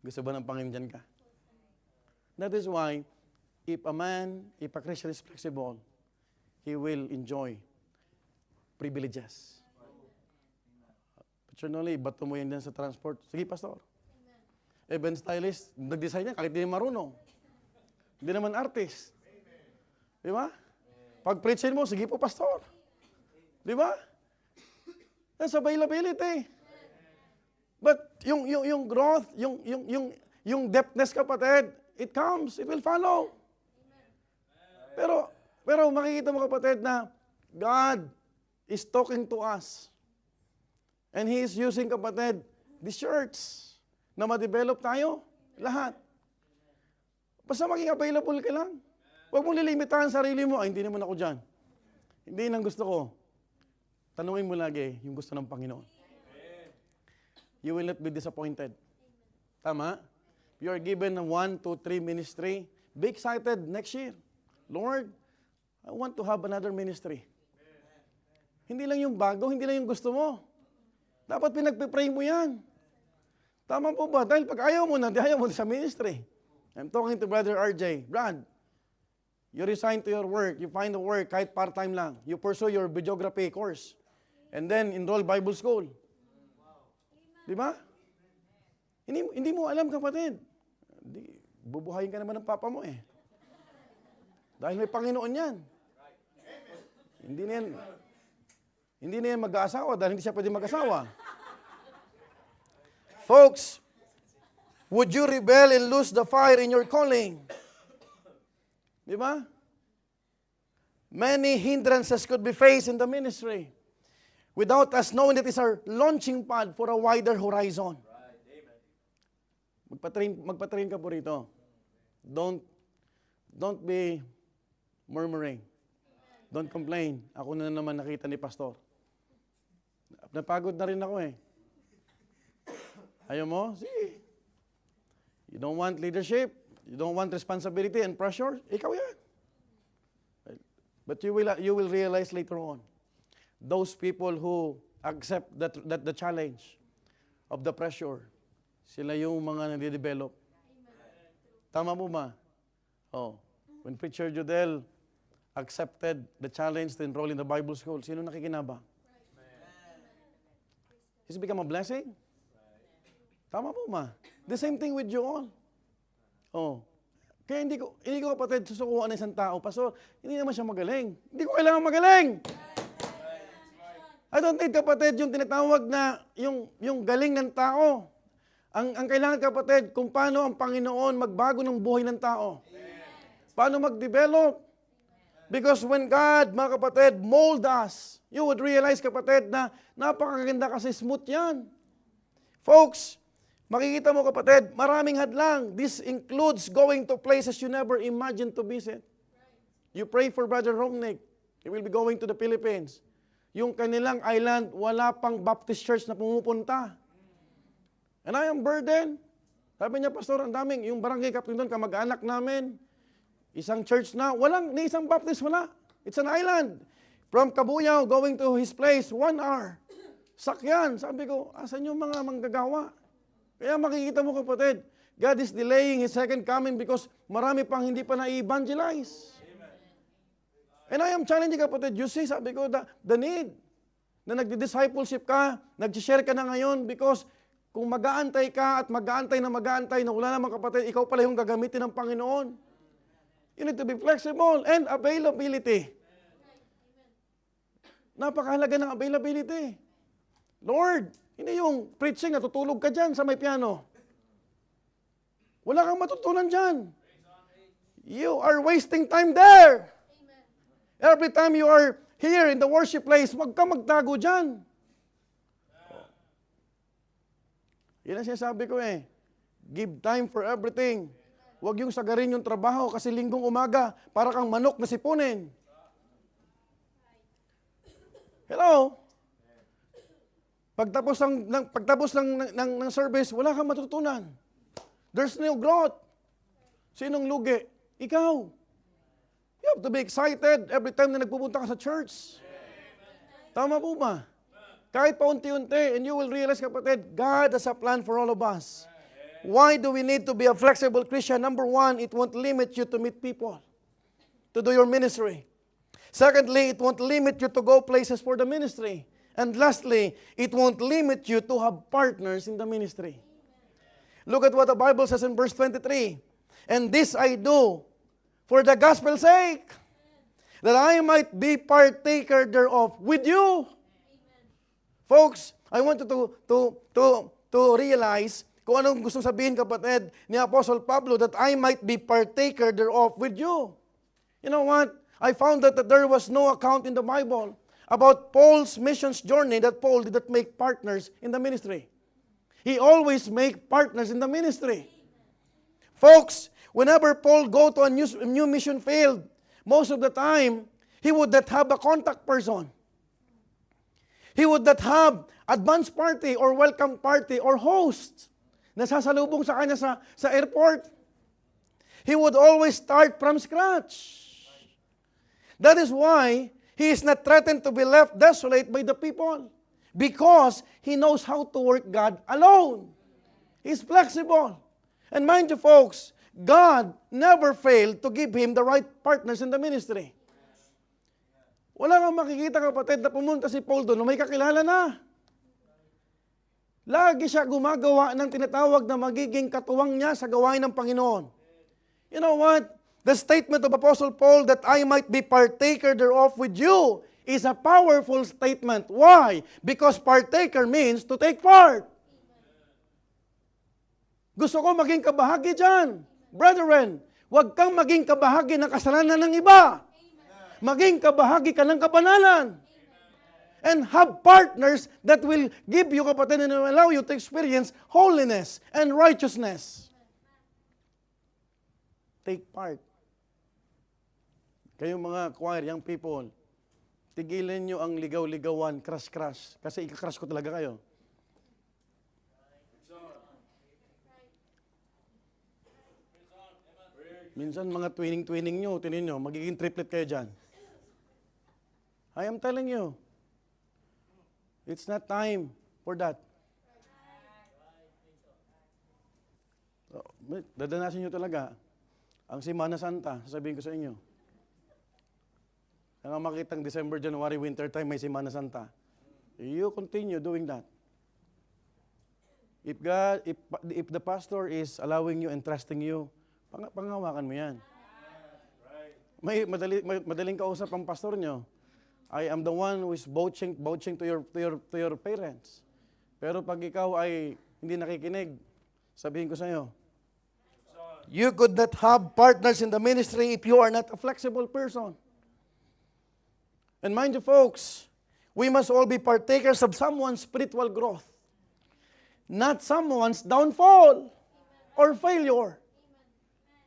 Gusto ba ng Panginoon dyan ka? That is why, if a Christian is flexible, he will enjoy privileges. Personally, bato mo yan dyan sa transport. Sige, pastor. Event stylist, nag-design niya, kahit hindi marunong. Hindi naman artist. Di ba? Pag preachin mo, sige po, pastor. Di ba? That's availability. But yung growth, yung depthness, kapatid, it comes, it will follow. Pero makikita mo, kapatid, na God is talking to us. And He is using, kapatid, the church na ma-develop tayo? Lahat. Basta maging available ka lang. Huwag mong lilimitahan sarili mo, ay hindi naman ako dyan. Hindi nang gusto ko. Tanungin mo lagi yung gusto ng Panginoon. You will not be disappointed. Tama? You are given a 1, 2, 3 ministry. Be excited next year. Lord, I want to have another ministry. Hindi lang yung bago, hindi lang yung gusto mo. Dapat pinagpipray mo yan. Tama po ba? Dahil pag ayaw mo na sa ministry. I'm talking to Brother RJ. Brad, you resign to your work. You find a work kahit part-time lang. You pursue your videography course. And then enroll Bible school. Di ba? Hindi mo alam, kapatid. Bubuhayin ka naman ng papa mo eh. Dahil may Panginoon yan. Hindi na yan mag-aasawa dahil hindi siya pwede mag-asawa. Folks, would you rebel and lose the fire in your calling? Di ba? Many hindrances could be faced in the ministry without us knowing that it's our launching pad for a wider horizon. Magpatrain ka po rito. Don't be murmuring. Don't complain. Ako na naman nakita ni Pastor. Napagod na rin ako eh. Ayaw mo? Sige. You don't want leadership? You don't want responsibility and pressure? Ikaw yan. But you will realize later on, those people who accept that the challenge of the pressure, sila yung mga nade-develop. Tama mo ba? Oh. When Preacher Judel accepted the challenge to enroll in the Bible school, sino nakikinabang? He's become a blessing? Tama po ma. The same thing with you all. Oh. Kaya hindi ko kapatid susukuan ng isang tao. Pastor, hindi naman siya magaling. Hindi ko kailangan magaling. I don't need kapatid yung tinatawag na yung galing ng tao. Ang kailangan kapatid, kung paano ang Panginoon magbago ng buhay ng tao. Paano mag-develop. Because when God, mga kapatid, mold us, you would realize kapatid na napakaganda kasi smooth yan. Folks, makikita mo kapatid, maraming hadlang. This includes going to places you never imagined to visit. You pray for Brother Romnick. He will be going to the Philippines. Yung kanilang island, wala pang Baptist church na pumupunta. And I am burdened. Sabi niya, Pastor, ang daming, yung barangay captain doon, kamag-anak namin, isang church na, ni isang Baptist, wala. It's an island. From Cabuyao, going to his place, 1 hour. Sakyan. Sabi ko, asan yung mga manggagawa? Kaya makikita mo kapatid, God is delaying His second coming because marami pang hindi pa na-evangelize. And I am challenging kapatid, you see, sabi ko, the need na nagdi-discipleship ka, nag-share ka na ngayon because kung mag-aantay ka at mag-aantay na wala naman kapatid, ikaw pala yung gagamitin ng Panginoon. You need to be flexible and availability. Napakahalaga ng availability. Lord, hindi yung preaching, natutulog ka dyan sa may piano. Wala kang matutunan dyan. You are wasting time there. Every time you are here in the worship place, wag ka magtago dyan. Yan ang sinasabi ko eh. Give time for everything. Huwag yung sagarin yung trabaho kasi linggong umaga, para kang manok na sipunin. Hello? Pagtapos ng service, wala kang matutunan. There's no growth. Sinong lugi? Ikaw. You have to be excited every time na nagpupunta ka sa church. Tama po ba? Kahit paunti-unti, and you will realize, kapatid, God has a plan for all of us. Why do we need to be a flexible Christian? Number one, it won't limit you to meet people, to do your ministry. Secondly, it won't limit you to go places for the ministry. And lastly, it won't limit you to have partners in the ministry. Look at what the Bible says in verse 23. And this I do for the gospel's sake, that I might be partaker thereof with you. Folks, I want you to realize kung anong gustong sabihin, kapatid, ni Apostle Pablo, that I might be partaker thereof with you. You know what? I found that there was no account in the Bible about Paul's missions journey that Paul did not make partners in the ministry. He always make partners in the ministry. Folks, whenever Paul go to a new mission field, most of the time, he would not have a contact person. He would not have advance party or welcome party or host na sasalubong sa kanya sa airport. He would always start from scratch. That is why he is not threatened to be left desolate by the people, because he knows how to work God alone. He's flexible. And mind you, folks, God never failed to give him the right partners in the ministry. Wala kang makikita, kapatid, na pumunta si Paul doon na may kakilala na. Lagi siya gumagawa ng tinatawag na magiging katuwang niya sa gawain ng Panginoon. You know what? The statement of Apostle Paul that I might be partaker thereof with you is a powerful statement. Why? Because partaker means to take part. Gusto ko maging kabahagi dyan. Brethren, huwag kang maging kabahagi ng kasalanan ng iba. Maging kabahagi ka ng kabanalan. And have partners that will give you, kapatid, and will allow you to experience holiness and righteousness. Take part. Kayong mga choir, young people, tigilan nyo ang ligaw-ligawan, crush-crush. Kasi ika-crush ko talaga kayo. Minsan mga twinning-twinning nyo, tinin nyo, magiging triplet kayo dyan. I am telling you, it's not time for that. Dadanasin nyo talaga ang Semana Santa, sasabihin ko sa inyo. Kaya makitang December, January, winter time, may Semana Santa. You continue doing that. If the pastor is allowing you and trusting you, panghawakan mo yan. May madaling kausap ang pastor nyo. I am the one who is vouching to your parents. Pero pag ikaw ay hindi nakikinig, sabihin ko sa iyo, you could not have partners in the ministry if you are not a flexible person. And mind you, folks, we must all be partakers of someone's spiritual growth, not someone's downfall or failure.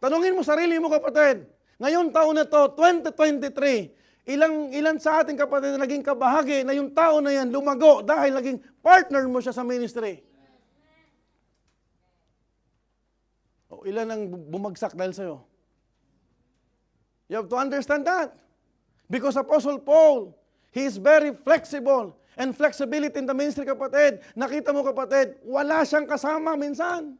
Tanungin mo sarili mo, kapatid, ngayon taon na to, 2023, ilan sa ating kapatid na naging kabahagi na yung tao na yan lumago dahil naging partner mo siya sa ministry? O ilan ang bumagsak dahil sa'yo? You have to understand that. Because Apostle Paul, he is very flexible. And flexibility in the ministry, kapatid, nakita mo, kapatid, wala siyang kasama minsan.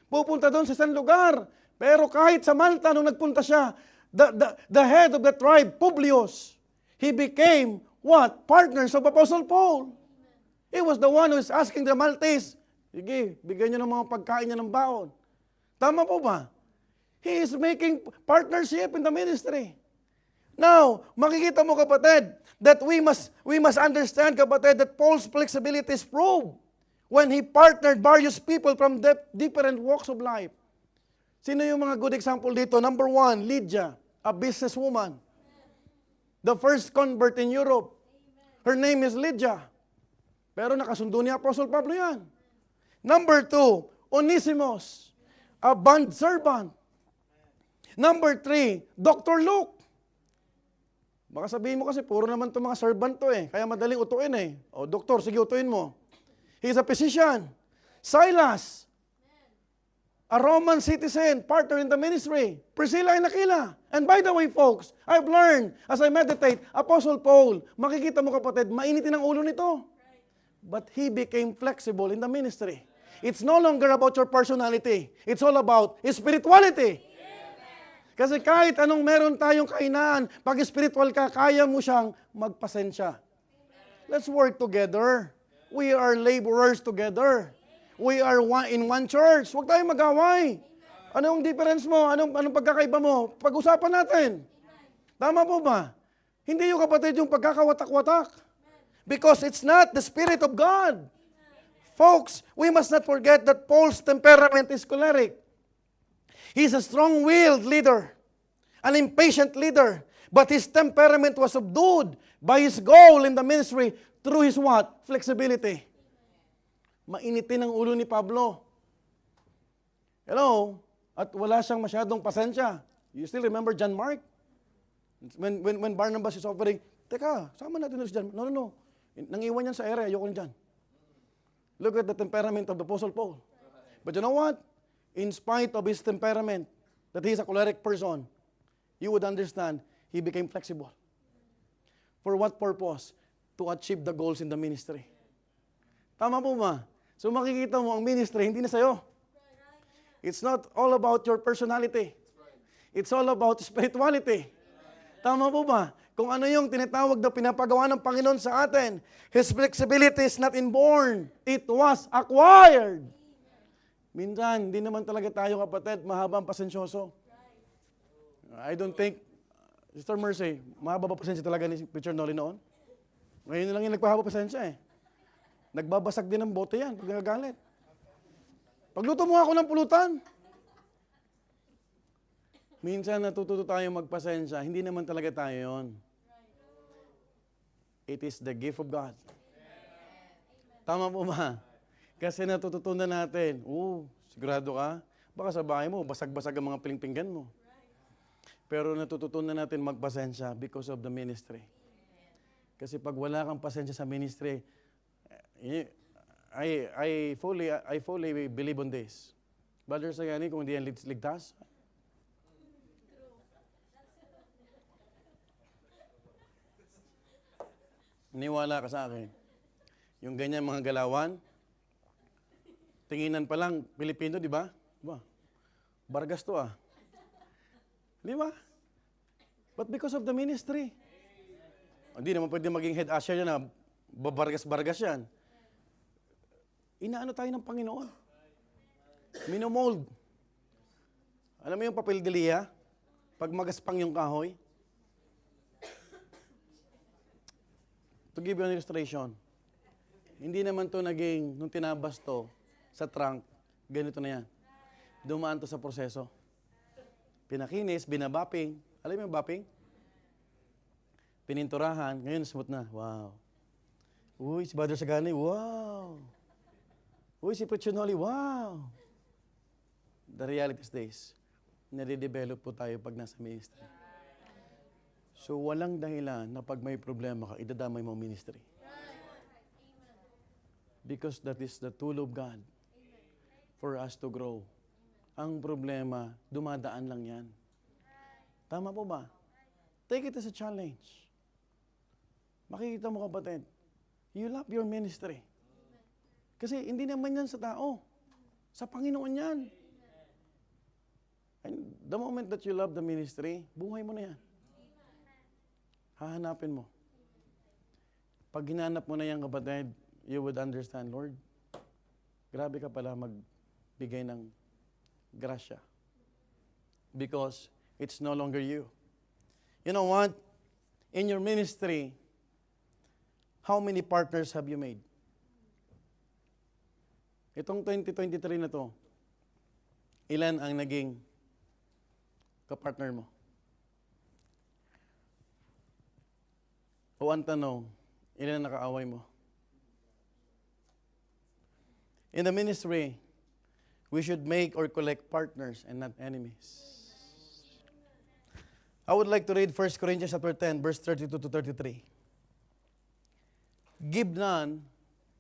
Pupunta doon sa isang lugar. Pero kahit sa Malta, nung nagpunta siya, the head of the tribe, Publius, he became what? Partners of Apostle Paul. He was the one who is asking the Maltese, sige, bigyan niyo ng mga pagkain niya ng baon. Tama po ba? He is making partnership in the ministry. Now, makikita mo, kapatid, that we must understand, kapatid, that Paul's flexibility is proved when he partnered various people from different walks of life. Sino yung mga good example dito? Number 1, Lydia, a businesswoman. The first convert in Europe. Her name is Lydia. Pero nakasundo ni Apostle Pablo yan. Number 2, Onesimus, a bond servant. Number 3, Dr. Luke. Baka sabihin mo kasi, puro naman itong mga servant to eh. Kaya madaling utuin eh. O, doktor, sige utuin mo. He's a physician. Silas, a Roman citizen, partner in the ministry. Priscilla and Aquila. And by the way, folks, I've learned, as I meditate, Apostle Paul, makikita mo, kapatid, mainitin ang ulo nito. But he became flexible in the ministry. It's no longer about your personality. It's all about spirituality. Kasi kahit anong meron tayong kainaan, pag spiritual ka, kaya mo siyang magpasensya. Let's work together. We are laborers together. We are in one church. Huwag tayong mag-away. Anong difference mo? Anong pagkakaiba mo? Pag-usapan natin. Tama po ba? Hindi yung, kapatid, yung pagkakawatak-watak. Because it's not the Spirit of God. Folks, we must not forget that Paul's temperament is choleric. He's a strong-willed leader, an impatient leader, but his temperament was subdued by his goal in the ministry through his what? Flexibility. Mainitin ang ulo ni Pablo. Hello? At wala siyang masyadong pasensya. You still remember John Mark? When Barnabas is offering, teka, sama natin si John. No. Nangiwan yan sa ere, ayoko dyan. Look at the temperament of the Apostle Paul. But you know what? In spite of his temperament, that he is a choleric person, you would understand, he became flexible. For what purpose? To achieve the goals in the ministry. Tama po ba? So makikita mo ang ministry, hindi na sa'yo. It's not all about your personality. It's all about spirituality. Tama po ba? Kung ano yung tinatawag na pinapagawa ng Panginoon sa atin, His flexibility is not inborn. It was acquired. Minsan, hindi naman talaga tayo, kapatid, mahabang pasensyoso. I don't think, Sister Mercy, mahaba ba pasensya talaga ni Preacher Nolly noon? Ngayon lang yung nagpahaba pasensya eh. Nagbabasag din ng bote yan pag nagagalit. Pagluto mo ako ng pulutan. Minsan natututo tayo magpasensya, hindi naman talaga tayo yon. It is the gift of God. Tama po ba? Kasi natututunan natin, sigurado ka, baka sa bahay mo, basag-basag ang mga pinggan mo. Pero natututunan natin magpasensya because of the ministry. Kasi pag wala kang pasensya sa ministry, I fully believe on this. Brother Sagani, kung hindi yan ligtas, niwala ka sa akin. Yung ganyan mga galawan, tinginan pa lang, Pilipino, di ba? Diba? Bargas to ah. Di ba? But because of the ministry. Hindi naman pwede maging head usher yan na babargas-bargas yan. Inaano tayo ng Panginoon. Minomold. Alam mo yung papel de lia? Pag magaspang yung kahoy. To give you an illustration, hindi naman to naging, nung tinabas to sa trunk, ganito na yan. Dumaan to sa proseso. Pinakinis, binabapping. Alam mo yung bapping? Pininturahan, ngayon smooth na. Wow. Uy, si Brother Sagani, wow. Uy, si Preacher Nolly, wow. The reality is this, nade-develop po tayo pag nasa ministry. So, walang dahilan na pag may problema ka, idadamay mo ang ministry. Because that is the tool of God for us to grow. Ang problema, dumadaan lang yan. Tama po ba? Take it as a challenge. Makikita mo, kapatid, you love your ministry. Kasi hindi naman yan sa tao. Sa Panginoon yan. And the moment that you love the ministry, buhay mo na yan. Hahanapin mo. Pag hinanap mo na yan, kapatid, you would understand, Lord, grabe ka pala magbigay ng grasya. Because it's no longer you. You know what? In your ministry, how many partners have you made? Itong 2023 na to, ilan ang naging kapartner mo? O ang tanong, ilan ang nakaaway mo? In the ministry, we should make or collect partners and not enemies. I would like to read 1 Corinthians chapter 10, verse 32 to 33. Give none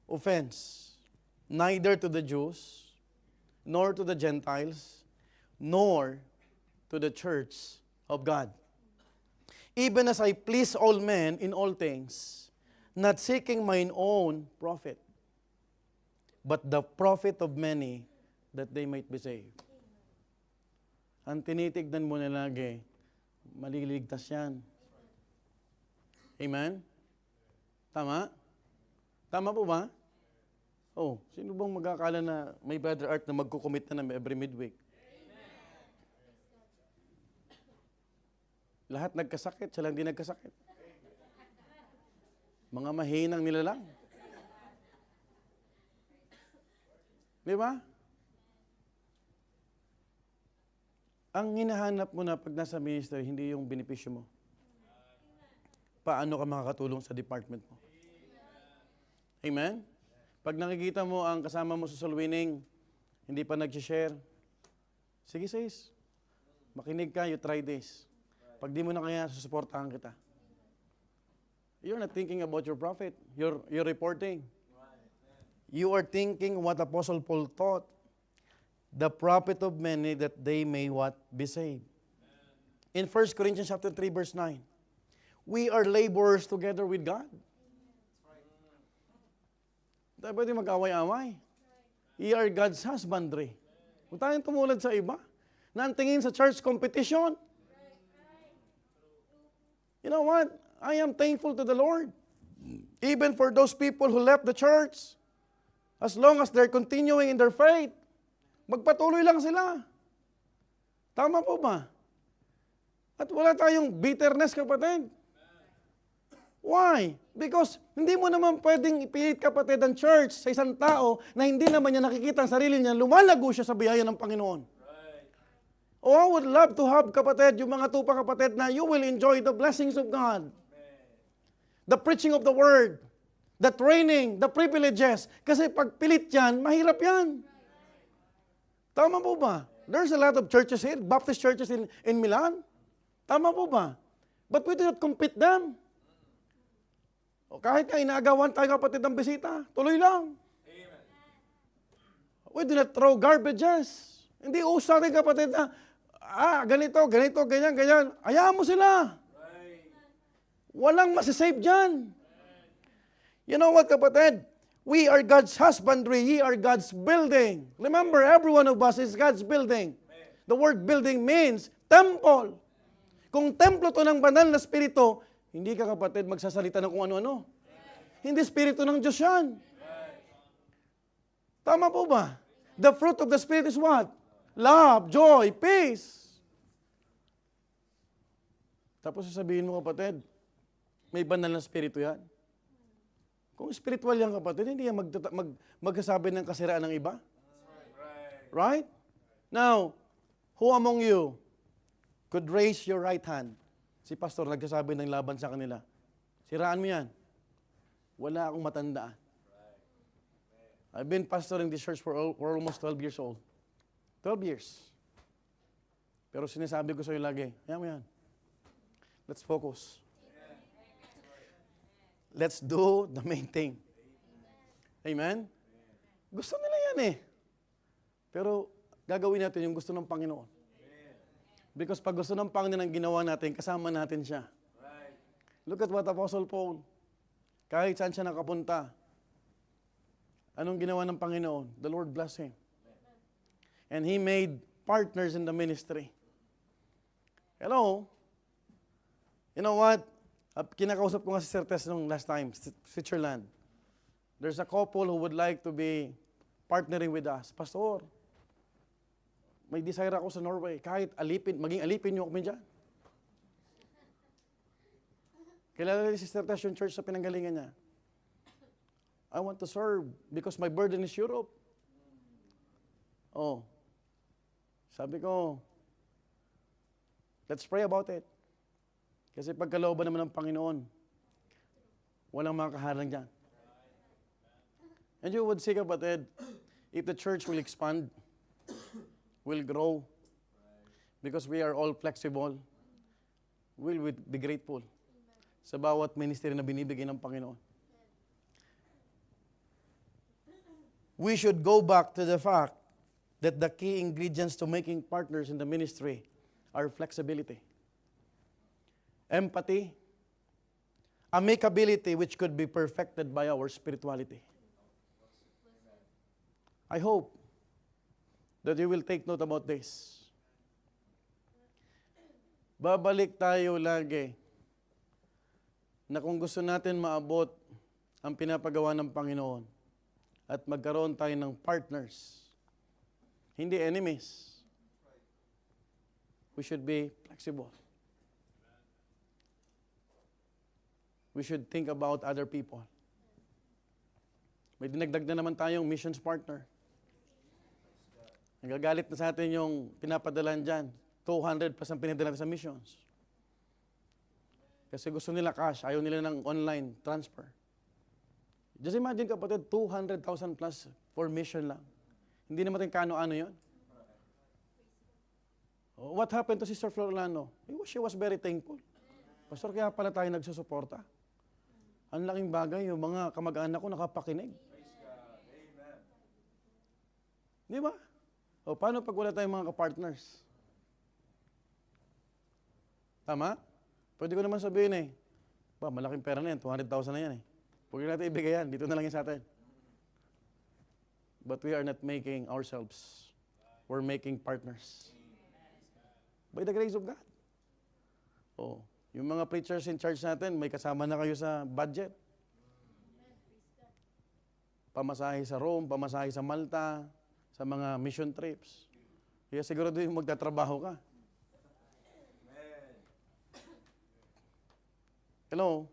offense, neither to the Jews, nor to the Gentiles, nor to the church of God. Even as I please all men in all things, not seeking mine own profit, but the profit of many, that they might be saved. Ang tinitignan mo na lagi, maliligtas yan. Amen? Tama? Tama po ba? Oh, sino bang magkakala na may Brother Art na magkukommit na every midweek? Lahat nagkasakit, siya lang di nagkasakit. Mga mahinang nilalang. Di ba? Ang hinahanap mo na pag nasa ministry, hindi yung benepisyo mo. Paano ka makakatulong sa department mo? Amen? Pag nakikita mo ang kasama mo sa soul winning, hindi pa nag-share, sige sis, makinig ka, you try this. Pag di mo na kaya, susuportahan kita. You're not thinking about your prophet. You're reporting. You are thinking what Apostle Paul taught. The prophet of many that they may what? Be saved. In 1 Corinthians chapter 3 verse 9, we are laborers together with God. Tayo pwede mag-away-away. We are God's husbandry. Kung tayong tumulad sa iba, na ang tingin sa church competition, you know what? I am thankful to the Lord. Even for those people who left the church, as long as they're continuing in their faith, magpatuloy lang sila. Tama po ba? At wala tayong bitterness, kapatid. Why? Because hindi mo naman pwedeng ipilit, kapatid, ang church sa isang tao na hindi naman niya nakikita ang sarili niya, lumalago siya sa biyaya ng Panginoon. Oh, I would love to have, kapatid, yung mga tupa, kapatid, na you will enjoy the blessings of God. The preaching of the Word, the training, the privileges. Kasi pag pilit yan, mahirap yan. Tama po ba? There's a lot of churches here, Baptist churches in Milan. Tama po ba? But we do not compete them. O kahit ka inaagawan tayo, kapatid, ng bisita, tuloy lang. Amen. We do not throw garbages. Hindi uso natin, kapatid, na ganito, ganyan. Hayaan mo sila. Right. Walang masasave dyan. You know what, kapatid? We are God's husbandry. Ye are God's building. Remember, every one of us is God's building. The word building means temple. Kung templo to ng banal na spirito, hindi ka, kapatid, magsasalita ng kung ano-ano. Hindi spirito ng Diyos yan. Tama po ba? The fruit of the Spirit is what? Love, joy, peace. Tapos sasabihin mo, kapatid, may banal na spirito yan. Kung spiritual yan, kapatid, hindi yan magsasabi ng kasiraan ng iba. Right? Now, who among you could raise your right hand? Si pastor nagsasabi ng laban sa kanila. Siraan mo yan. Wala akong matandaan. I've been pastoring this church for almost 12 years old. 12 years. Pero sinasabi ko sa iyo lagi, yan mo yan. Let's focus. Let's do the main thing. Amen? Gusto nila yan eh. Pero gagawin natin yung gusto ng Panginoon. Because pag gusto ng Panginoon ang ginawa natin, kasama natin siya. Look at what Apostle Paul, kahit saan siya nakapunta, anong ginawa ng Panginoon? The Lord bless him. And he made partners in the ministry. Hello? You know what? Kinakausap ko nga si Sir Tess nung last time, Switzerland. There's a couple who would like to be partnering with us. Pastor, may desire ako sa Norway. Kahit maging alipin niyo kami dyan. Kilala ni Sister Tess yung church sa pinanggalingan niya. I want to serve because my burden is Europe. Oh. Sabi ko, let's pray about it. Kasi pagkalooban naman ng Panginoon, walang makakaharang dyan. And you would say, kapatid, if the church will expand, will grow, because we are all flexible, we'll be grateful sa bawat ministry na binibigay ng Panginoon. We should go back to the fact that the key ingredients to making partners in the ministry are flexibility, empathy, amicability, which could be perfected by our spirituality. I hope that you will take note about this. Babalik tayo lagi na kung gusto natin maabot ang pinapagawa ng Panginoon at magkaroon tayo ng partners, hindi enemies, we should be flexible. We should think about other people. May dinagdag na naman tayong missions partner. Nagagalit na sa atin yung pinapadalan dyan. 200% pinadala natin sa missions. Kasi gusto nila cash, ayaw nila ng online transfer. Just imagine kapatid, 200,000 plus for mission lang. Hindi naman tayo kano-ano yun. What happened to Sister Florlano? She was very thankful. Pastor, kaya pala tayo nagsusuporta. Ang laking bagay, yung mga kamag-anak ko nakapakinig. Di ba? O paano pag wala tayong mga kapartners? Tama? Pwede ko naman sabihin malaking pera na yan, 200,000 na yan Huwag natin ibigay yan, dito na lang yan sa atin. But we are not making ourselves. We're making partners. By the grace of God. Yung mga preachers in charge natin, may kasama na kayo sa budget. Pamasahe sa Rome, pamasahe sa Malta, sa mga mission trips. Kaya siguro doon magtatrabaho ka. Hello?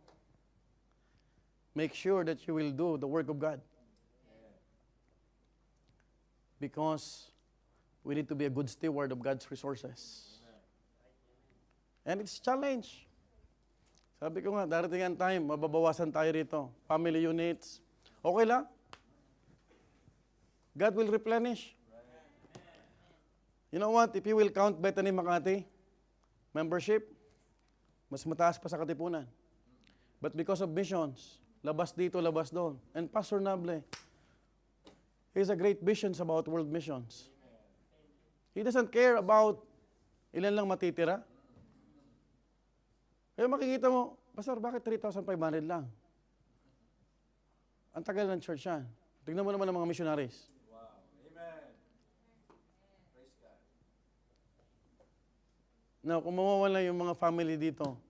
Make sure that you will do the work of God. Because we need to be a good steward of God's resources. And it's a challenge. Sabi ko nga, darating ang time, mababawasan tayo rito. Family units. Okay lang. God will replenish. You know what? If you will count Bethany Makati, membership, mas mataas pa sa Katipunan. But because of missions, labas dito, labas doon. And Pastor Nable, he has a great visions about world missions. He doesn't care about ilan lang matitira. Kaya makikita mo, Pastor, bakit 3,500 lang? Ang tagal ng church yan. Tignan mo naman ang mga missionaries. Wow. Amen. Praise God. Now, kung mawawala yung mga family dito,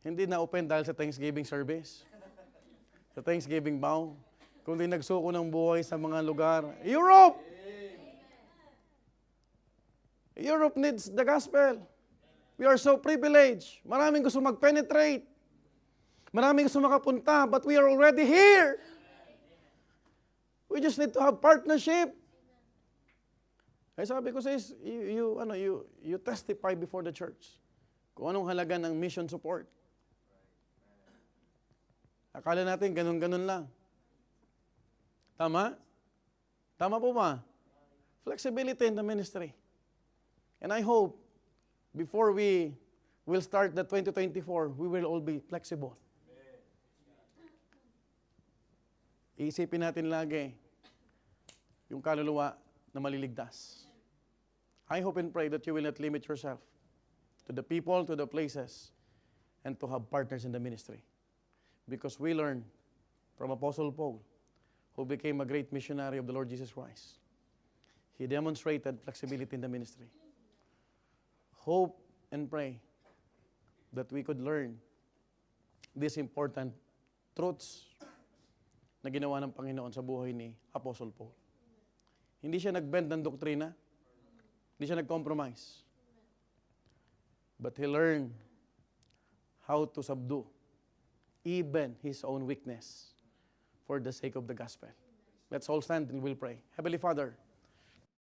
hindi na-open dahil sa Thanksgiving service, sa Thanksgiving bow, kundi nagsuko ng buhay sa mga lugar. Europe! Europe needs the gospel. We are so privileged. Maraming gusto mag-penetrate. Maraming gusto makapunta, but we are already here. We just need to have partnership. Ay sabi ko sis, you testify before the church. Kung anong halaga ng mission support. Akala natin ganun-ganun lang. Tama? Tama po ba? Flexibility in the ministry. And I hope, before we will start the 2024, we will all be flexible. Iisipin natin lagi yung kaluluwa na maliligtas. I hope and pray that you will not limit yourself to the people, to the places, and to have partners in the ministry. Because we learn from Apostle Paul, who became a great missionary of the Lord Jesus Christ. He demonstrated flexibility in the ministry. Hope and pray that we could learn these important truths na ginawa ng Panginoon sa buhay ni Apostle Paul. Hindi siya nag-bend ng doktrina. Hindi siya nag-compromise. But he learned how to subdue even his own weakness for the sake of the gospel. Let's all stand and we'll pray. Heavenly Father,